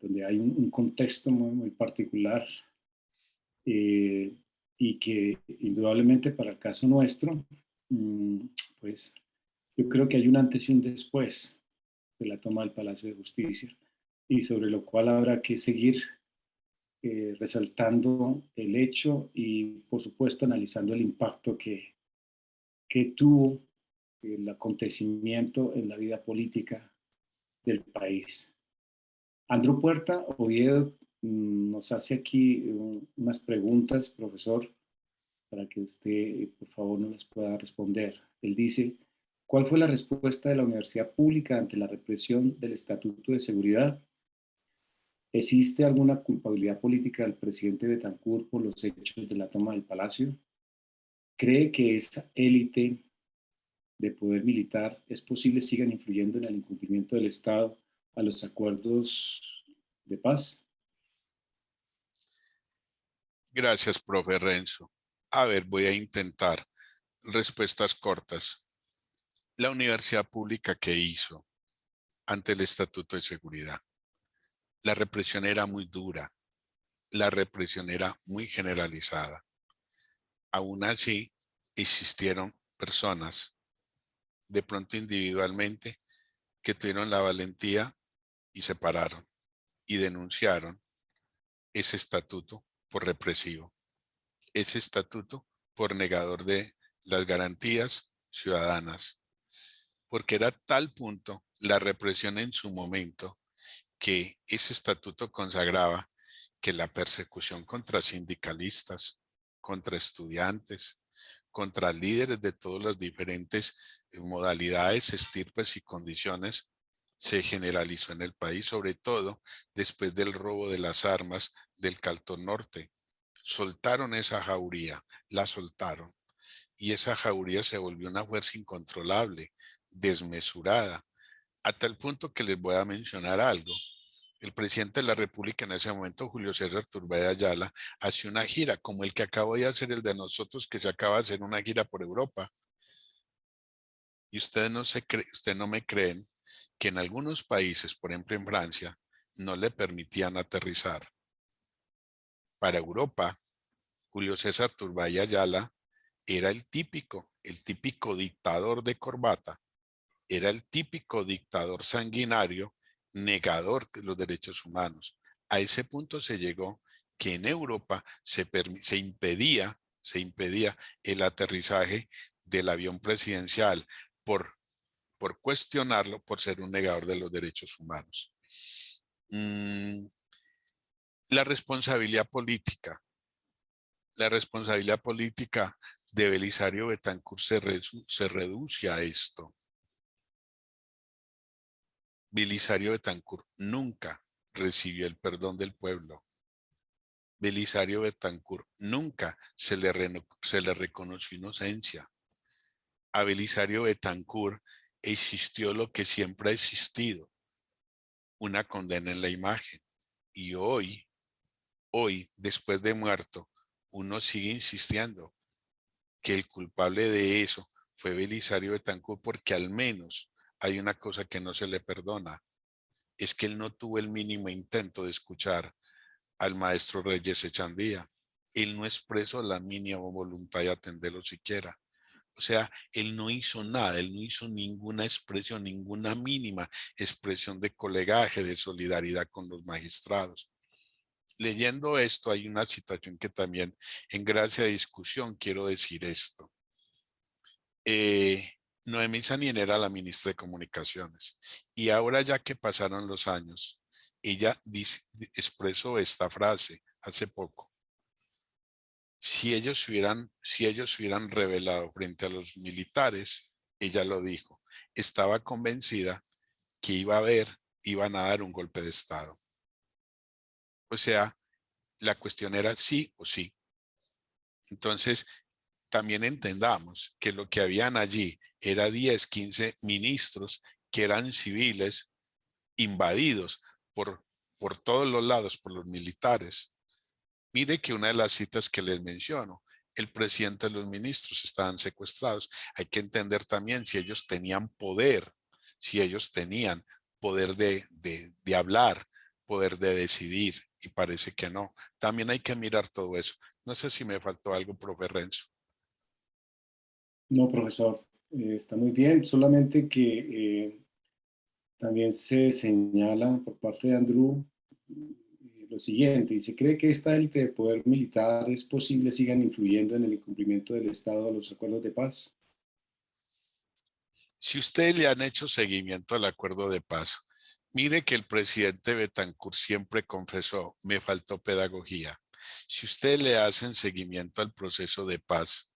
donde hay un contexto muy, muy particular eh, y que indudablemente para el caso nuestro, pues yo creo que hay un antes y un después de la toma del Palacio de Justicia y sobre lo cual habrá que seguir resaltando el hecho y por supuesto analizando el impacto que tuvo el acontecimiento en la vida política del país. Andrew Puerta Oviedo nos hace aquí unas preguntas, profesor, para que usted, por favor, nos las pueda responder. Él dice, ¿cuál fue la respuesta de la universidad pública ante la represión del Estatuto de Seguridad? ¿Existe alguna culpabilidad política del presidente Betancourt por los hechos de la toma del Palacio? ¿Cree que esa élite de poder militar es posible sigan influyendo en el incumplimiento del Estado a los acuerdos de paz? Gracias, profe Renzo. A ver, voy a intentar respuestas cortas. La universidad pública, ¿qué hizo ante el Estatuto de Seguridad? La represión era muy dura, la represión era muy generalizada. Aún así, existieron personas, de pronto individualmente, que tuvieron la valentía y se pararon y denunciaron ese estatuto por represivo, ese estatuto por negador de las garantías ciudadanas, porque era tal punto la represión en su momento que ese estatuto consagraba que la persecución contra sindicalistas, contra estudiantes, contra líderes de todas las diferentes modalidades, estirpes y condiciones se generalizó en el país, sobre todo después del robo de las armas del Cantón Norte. Soltaron esa jauría, la soltaron, y esa jauría se volvió una fuerza incontrolable, desmesurada, a tal punto que les voy a mencionar algo. El presidente de la República en ese momento, Julio César Turbay Ayala, hace una gira, como el que acabo de hacer el de nosotros, que se acaba de hacer una gira por Europa. Y ustedes no me creen que en algunos países, por ejemplo en Francia, no le permitían aterrizar. Para Europa, Julio César Turbay Ayala era el típico dictador de corbata, era el típico dictador sanguinario, negador de los derechos humanos. A ese punto se llegó que en Europa se impedía, se impedía el aterrizaje del avión presidencial por cuestionarlo, por ser un negador de los derechos humanos. La responsabilidad política. La responsabilidad política de Belisario Betancur se reduce a esto. Belisario Betancur nunca recibió el perdón del pueblo. Belisario Betancur nunca se le reconoció inocencia. A Belisario Betancur existió lo que siempre ha existido, una condena en la imagen. Y hoy, después de muerto, uno sigue insistiendo que el culpable de eso fue Belisario Betancur, porque al menos hay una cosa que no se le perdona, es que él no tuvo el mínimo intento de escuchar al maestro Reyes Echandía. Él no expresó la mínima voluntad de atenderlo siquiera. O sea, él no hizo nada, él no hizo ninguna expresión, ninguna mínima expresión de colegaje, de solidaridad con los magistrados. Leyendo esto, hay una situación que también, en gracia de discusión, quiero decir esto. Noemí Sanien era la ministra de Comunicaciones, y ahora, ya que pasaron los años, ella expresó esta frase hace poco. Si ellos hubieran revelado frente a los militares, ella lo dijo, estaba convencida que iban a dar un golpe de Estado. O sea, la cuestión era sí o sí. Entonces, también entendamos que lo que habían allí era 10, 15 ministros que eran civiles invadidos por todos los lados por los militares. Mire que una de las citas que les menciono, el presidente de los ministros estaban secuestrados. Hay que entender también si ellos tenían poder, de hablar, poder de decidir, y parece que no. También hay que mirar todo eso. No sé si me faltó algo, profe Renzo. No, profesor, está muy bien, solamente que también se señala por parte de Andrew lo siguiente, y se cree que esta élite de poder militar es posible sigan influyendo en el incumplimiento del Estado a los acuerdos de paz. Si ustedes le han hecho seguimiento al acuerdo de paz, mire que el presidente Betancur siempre confesó, me faltó pedagogía. Si ustedes le hacen seguimiento al proceso de paz,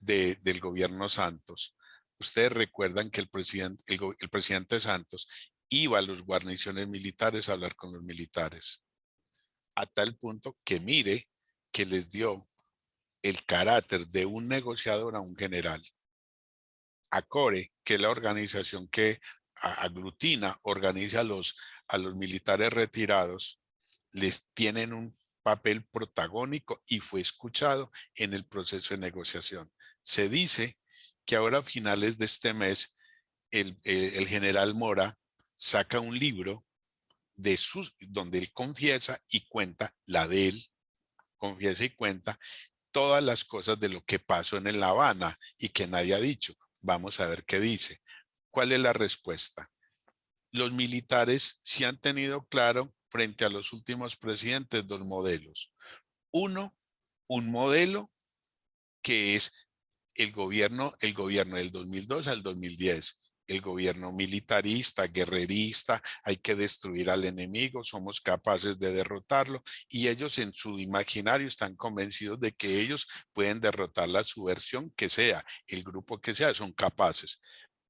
del gobierno Santos, ustedes recuerdan que el presidente Santos iba a las guarniciones militares a hablar con los militares, a tal punto que mire que les dio el carácter de un negociador a un general. ACORE, que es la organización que organiza a los militares retirados, les tienen un papel protagónico y fue escuchado en el proceso de negociación. Se dice que ahora, a finales de este mes, el general Mora saca un libro donde él confiesa y cuenta confiesa y cuenta todas las cosas de lo que pasó en La Habana y que nadie ha dicho. Vamos a ver qué dice. ¿Cuál es la respuesta? Los militares sí han tenido claro frente a los últimos presidentes dos modelos. Uno, un modelo que es el gobierno del 2002 al 2010. El gobierno militarista, guerrerista, hay que destruir al enemigo, somos capaces de derrotarlo, y ellos en su imaginario están convencidos de que ellos pueden derrotar la subversión que sea, el grupo que sea, son capaces.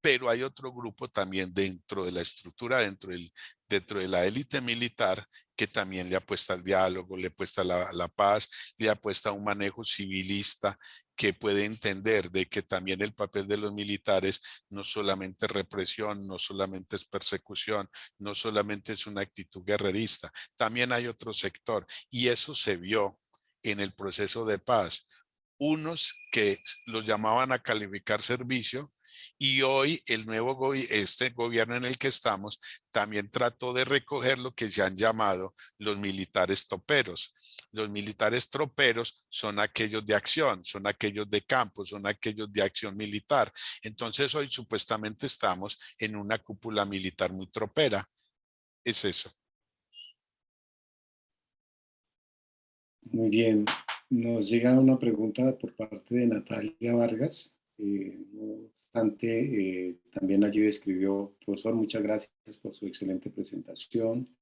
Pero hay otro grupo también dentro de la estructura, dentro de la élite militar, que también le apuesta al diálogo, le apuesta a la paz, le apuesta a un manejo civilista, que puede entender de que también el papel de los militares no solamente represión, no solamente es persecución, no solamente es una actitud guerrerista, también hay otro sector, y eso se vio en el proceso de paz. Unos que los llamaban a calificar servicio, y hoy este gobierno en el que estamos también trató de recoger lo que se han llamado los militares toperos. Los militares troperos son aquellos de acción, son aquellos de campo, son aquellos de acción militar. Entonces hoy supuestamente estamos en una cúpula militar muy tropera. Es eso. Muy bien. Nos llega una pregunta por parte de Natalia Vargas. No obstante, también allí escribió: profesor, muchas gracias por su excelente presentación,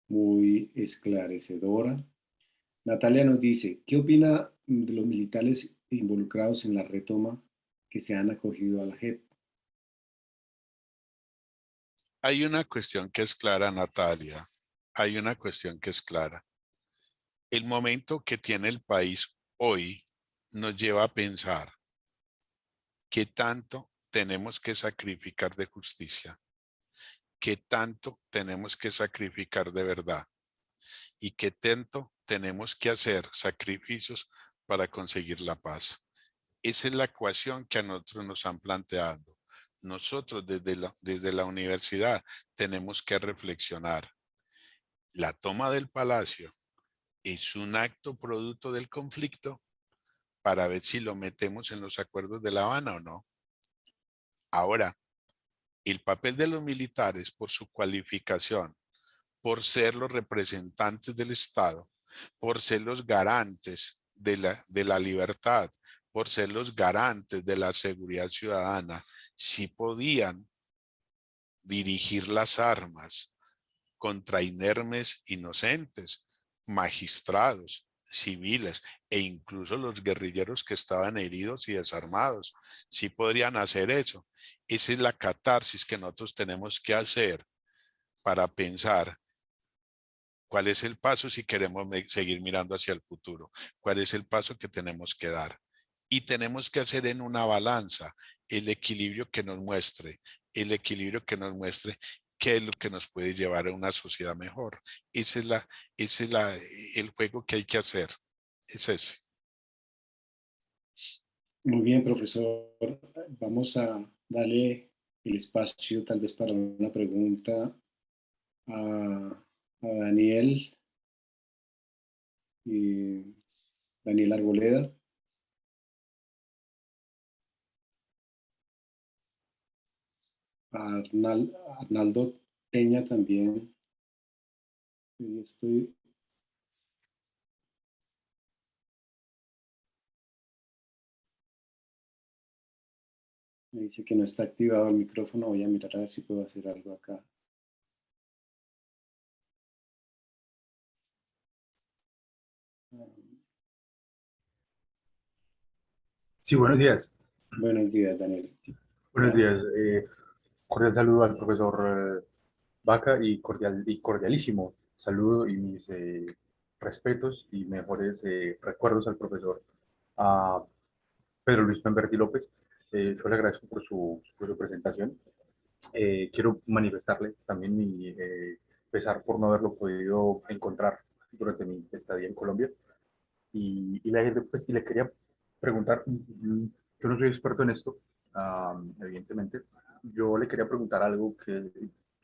muy esclarecedora. Natalia nos dice: ¿qué opina de los militares involucrados en la retoma que se han acogido a la JEP? Hay una cuestión que es clara, Natalia. Hay una cuestión que es clara. El momento que tiene el país hoy nos lleva a pensar qué tanto tenemos que sacrificar de justicia, qué tanto tenemos que sacrificar de verdad y qué tanto tenemos que hacer sacrificios para conseguir la paz. Esa es la ecuación que a nosotros nos han planteado. Nosotros desde la universidad tenemos que reflexionar. La toma del palacio es un acto producto del conflicto para ver si lo metemos en los acuerdos de La Habana o no. Ahora, el papel de los militares por su cualificación, por ser los representantes del Estado, por ser los garantes de la libertad, por ser los garantes de la seguridad ciudadana, si podían dirigir las armas contra inermes inocentes, magistrados, civiles e incluso los guerrilleros que estaban heridos y desarmados. Sí podrían hacer eso. Esa es la catarsis que nosotros tenemos que hacer para pensar cuál es el paso si queremos seguir mirando hacia el futuro, cuál es el paso que tenemos que dar. Y tenemos que hacer en una balanza el equilibrio que nos muestre, qué es lo que nos puede llevar a una sociedad mejor. Ese es el juego que hay que hacer. Es ese. Muy bien, profesor. Vamos a darle el espacio tal vez para una pregunta a Daniel, Daniel Arboleda. A Arnaldo Peña también. Estoy. Me dice que no está activado el micrófono. Voy a mirar a ver si puedo hacer algo acá. Sí, buenos días. Buenos días, Daniel. Buenos días. Cordial saludo al profesor Vaca y cordialísimo saludo y mis respetos y mejores recuerdos al profesor Pedro Luis Pemberti López. Yo le agradezco por su presentación. Quiero manifestarle también mi pesar por no haberlo podido encontrar durante mi estadía en Colombia. Y le quería preguntar, yo no soy experto en esto, evidentemente. Yo le quería preguntar algo que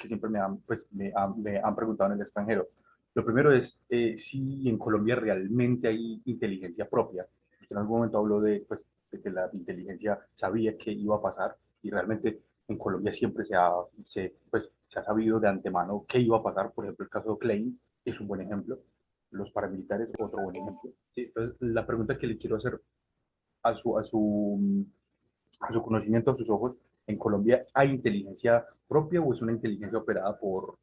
siempre me han preguntado en el extranjero. Lo primero es si en Colombia realmente hay inteligencia propia. Usted en algún momento habló de que la inteligencia sabía qué iba a pasar y realmente en Colombia siempre se ha sabido de antemano qué iba a pasar. Por ejemplo, el caso de Klein es un buen ejemplo, los paramilitares, otro buen ejemplo. Sí, entonces, la pregunta que le quiero hacer a a su conocimiento, a sus ojos, ¿en Colombia hay inteligencia propia o es una inteligencia operada por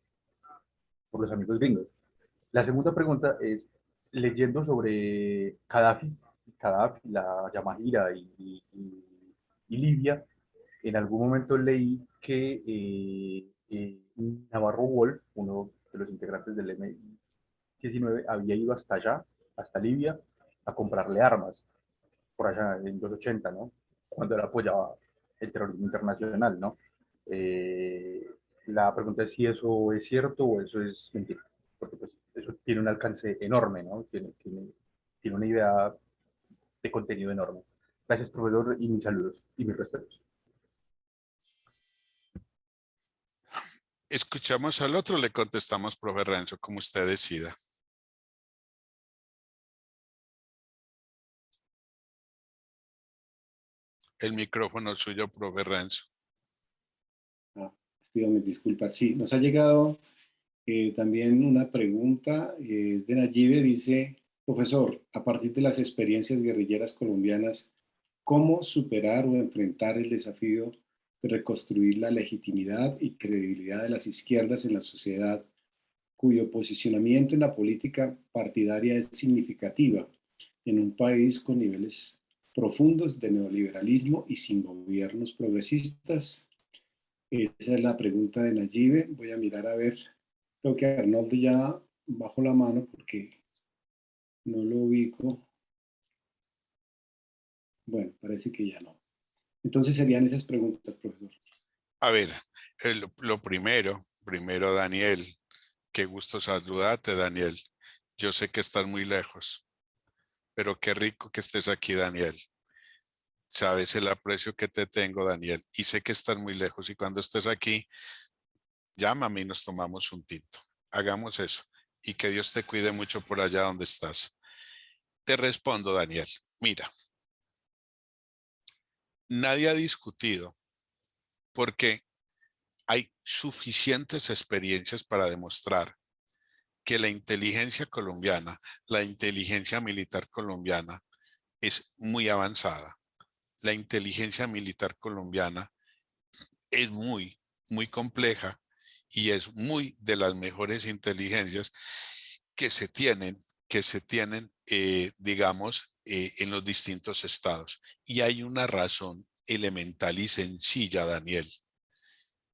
los amigos gringos? La segunda pregunta es, leyendo sobre Gaddafi, la Yamahira y Libia, en algún momento leí que Navarro Wolf, uno de los integrantes del M-19, había ido hasta allá, hasta Libia, a comprarle armas, por allá en los 80, ¿no? Cuando él apoyaba el terrorismo internacional, ¿no? Eh, la pregunta es si eso es cierto o eso es mentira, porque pues eso tiene un alcance enorme, ¿no? Tiene una idea de contenido enorme. Gracias, profesor, y mis saludos y mis respetos. Escuchamos al otro, le contestamos, profe Renzo, como usted decida. El micrófono suyo, profe Renzo. Pido mis disculpas. Sí, nos ha llegado también una pregunta de Nayibe. Dice: Profesor, a partir de las experiencias guerrilleras colombianas, ¿cómo superar o enfrentar el desafío de reconstruir la legitimidad y credibilidad de las izquierdas en la sociedad, cuyo posicionamiento en la política partidaria es significativa en un país con niveles profundos de neoliberalismo y sin gobiernos progresistas? Esa es la pregunta de Nayibe. Voy a mirar a ver, creo que Arnoldo ya bajó la mano porque no lo ubico. Bueno, parece que ya no. Entonces serían esas preguntas, profesor. A ver, lo primero, Daniel, qué gusto saludarte, Daniel. Yo sé que estás muy lejos, pero qué rico que estés aquí, Daniel. Sabes el aprecio que te tengo, Daniel, y sé que estás muy lejos y cuando estés aquí, llámame y nos tomamos un tinto. Hagamos eso y que Dios te cuide mucho por allá donde estás. Te respondo, Daniel. Mira, nadie ha discutido porque hay suficientes experiencias para demostrar que la inteligencia colombiana, la inteligencia militar colombiana es muy avanzada. La inteligencia militar colombiana es muy compleja y es muy de las mejores inteligencias que se tienen, digamos, en los distintos estados. Y hay una razón elemental y sencilla, Daniel.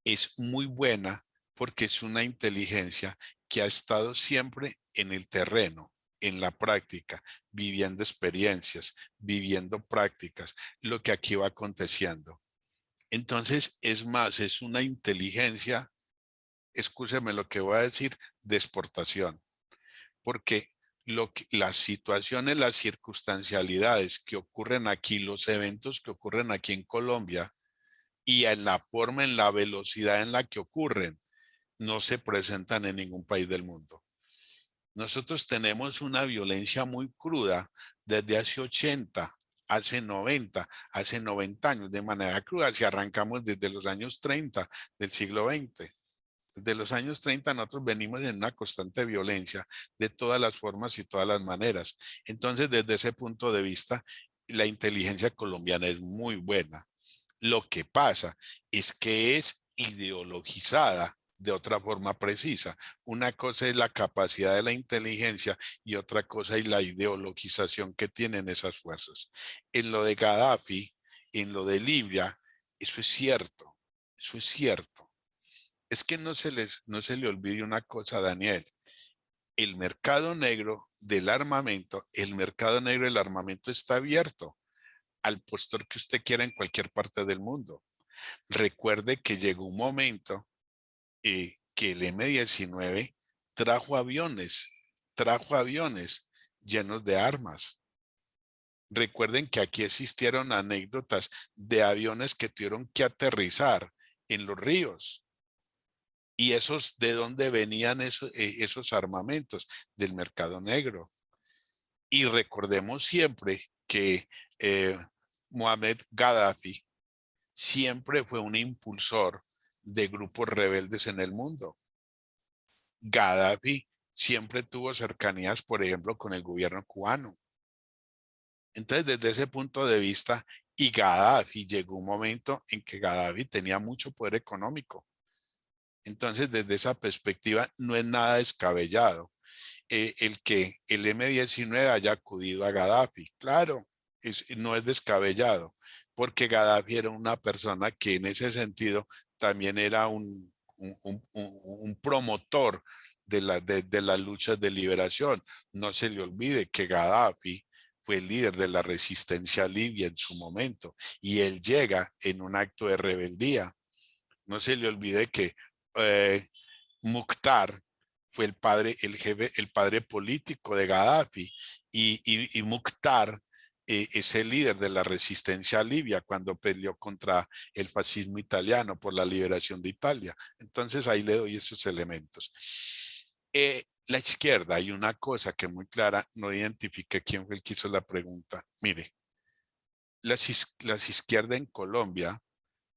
Es muy buena porque es una inteligencia que ha estado siempre en el terreno, en la práctica, viviendo experiencias, viviendo prácticas, lo que aquí va aconteciendo. Entonces, es más, es una inteligencia, escúcheme lo que voy a decir, de exportación, porque las situaciones, las circunstancialidades que ocurren aquí, los eventos que ocurren aquí en Colombia y en la forma, en la velocidad en la que ocurren, no se presentan en ningún país del mundo. Nosotros tenemos una violencia muy cruda desde hace 80, hace 90 años, de manera cruda, si arrancamos desde los años 30 del siglo XX. Desde los años 30 nosotros venimos en una constante violencia de todas las formas y todas las maneras. Entonces, desde ese punto de vista, la inteligencia colombiana es muy buena. Lo que pasa es que es ideologizada de otra forma precisa. Una cosa es la capacidad de la inteligencia y otra cosa es la ideologización que tienen esas fuerzas. En lo de Gaddafi, en lo de Libia, eso es cierto, eso es cierto. Es que no se le olvide una cosa, Daniel. El mercado negro del armamento, el mercado negro del armamento está abierto al postor que usted quiera en cualquier parte del mundo. Recuerde que llegó un momento que el M-19 trajo aviones llenos de armas. Recuerden que aquí existieron anécdotas de aviones que tuvieron que aterrizar en los ríos. ¿Y esos de dónde venían esos armamentos? Del mercado negro. Y recordemos siempre que Mohamed Gaddafi siempre fue un impulsor de grupos rebeldes en el mundo. Gaddafi siempre tuvo cercanías, por ejemplo, con el gobierno cubano. Entonces, desde ese punto de vista, y Gaddafi llegó un momento en que Gaddafi tenía mucho poder económico. Entonces, desde esa perspectiva, no es nada descabellado el que el M-19 haya acudido a Gaddafi. Claro, no es descabellado, porque Gaddafi era una persona que en ese sentido también era un promotor de las luchas de liberación. No se le olvide que Gaddafi fue el líder de la resistencia libia en su momento y él llega en un acto de rebeldía. No se le olvide que eh, Mukhtar fue el padre, el jefe, el padre político de Gaddafi y Mukhtar es el líder de la resistencia libia cuando peleó contra el fascismo italiano por la liberación de Italia. Entonces ahí le doy esos elementos. La izquierda, hay una cosa que muy clara, no identifique quién fue el que hizo la pregunta. Mire, la izquierda en Colombia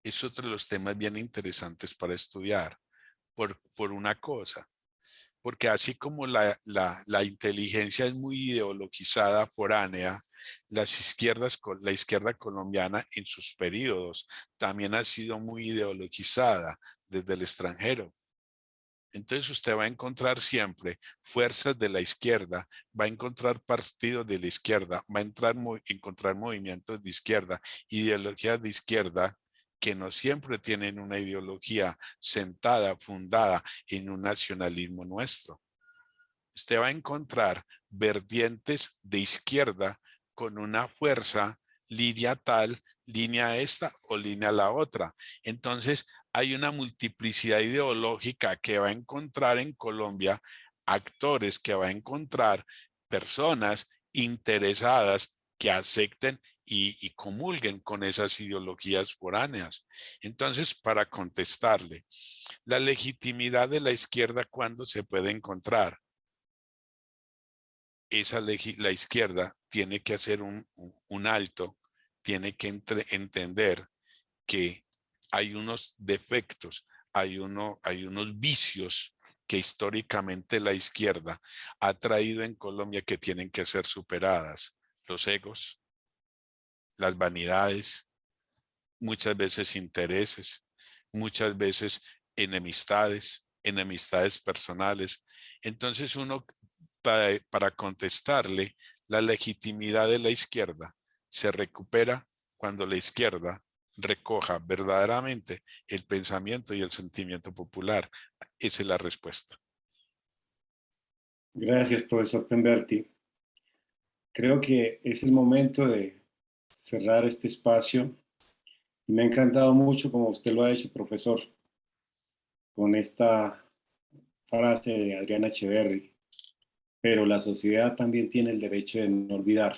es otro de los temas bien interesantes para estudiar por una cosa, porque así como la inteligencia es muy ideologizada, foránea, la izquierda colombiana en sus periodos también ha sido muy ideologizada desde el extranjero. Entonces usted va a encontrar siempre fuerzas de la izquierda, va a encontrar partidos de la izquierda, va a encontrar movimientos de izquierda, ideologías de izquierda que no siempre tienen una ideología sentada, fundada en un nacionalismo nuestro. Usted va a encontrar vertientes de izquierda con una fuerza, línea tal, línea esta o línea la otra. Entonces, hay una multiplicidad ideológica que va a encontrar en Colombia, actores que va a encontrar, personas interesadas que acepten y comulguen con esas ideologías foráneas. Entonces, para contestarle, la legitimidad de la izquierda, ¿cuándo se puede encontrar? La izquierda tiene que hacer un alto, tiene que entender que hay unos defectos, hay unos vicios que históricamente la izquierda ha traído en Colombia que tienen que ser superadas. Los egos, las vanidades, muchas veces intereses, muchas veces enemistades personales. Entonces uno, para contestarle, la legitimidad de la izquierda se recupera cuando la izquierda recoja verdaderamente el pensamiento y el sentimiento popular. Esa es la respuesta. Gracias, profesor Pemberti. Creo que es el momento de cerrar este espacio. Y me ha encantado mucho, como usted lo ha hecho, profesor, con esta frase de Adriana Echeverry. Pero la sociedad también tiene el derecho de no olvidar,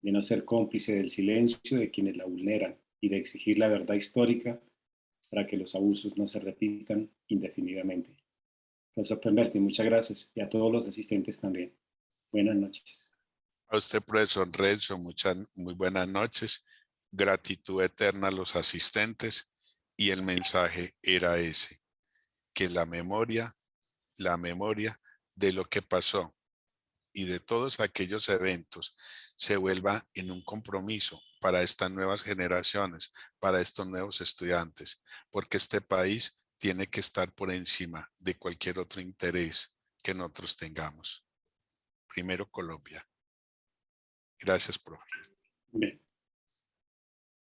de no ser cómplice del silencio de quienes la vulneran y de exigir la verdad histórica para que los abusos no se repitan indefinidamente. Profesor Pemberti, muchas gracias, y a todos los asistentes también. Buenas noches. A usted, profesor Renzo, muy buenas noches. Gratitud eterna a los asistentes, y el mensaje era ese, que la memoria de lo que pasó y de todos aquellos eventos se vuelva en un compromiso para estas nuevas generaciones, para estos nuevos estudiantes, porque este país tiene que estar por encima de cualquier otro interés que nosotros tengamos. Primero Colombia. Gracias, profe. Bien.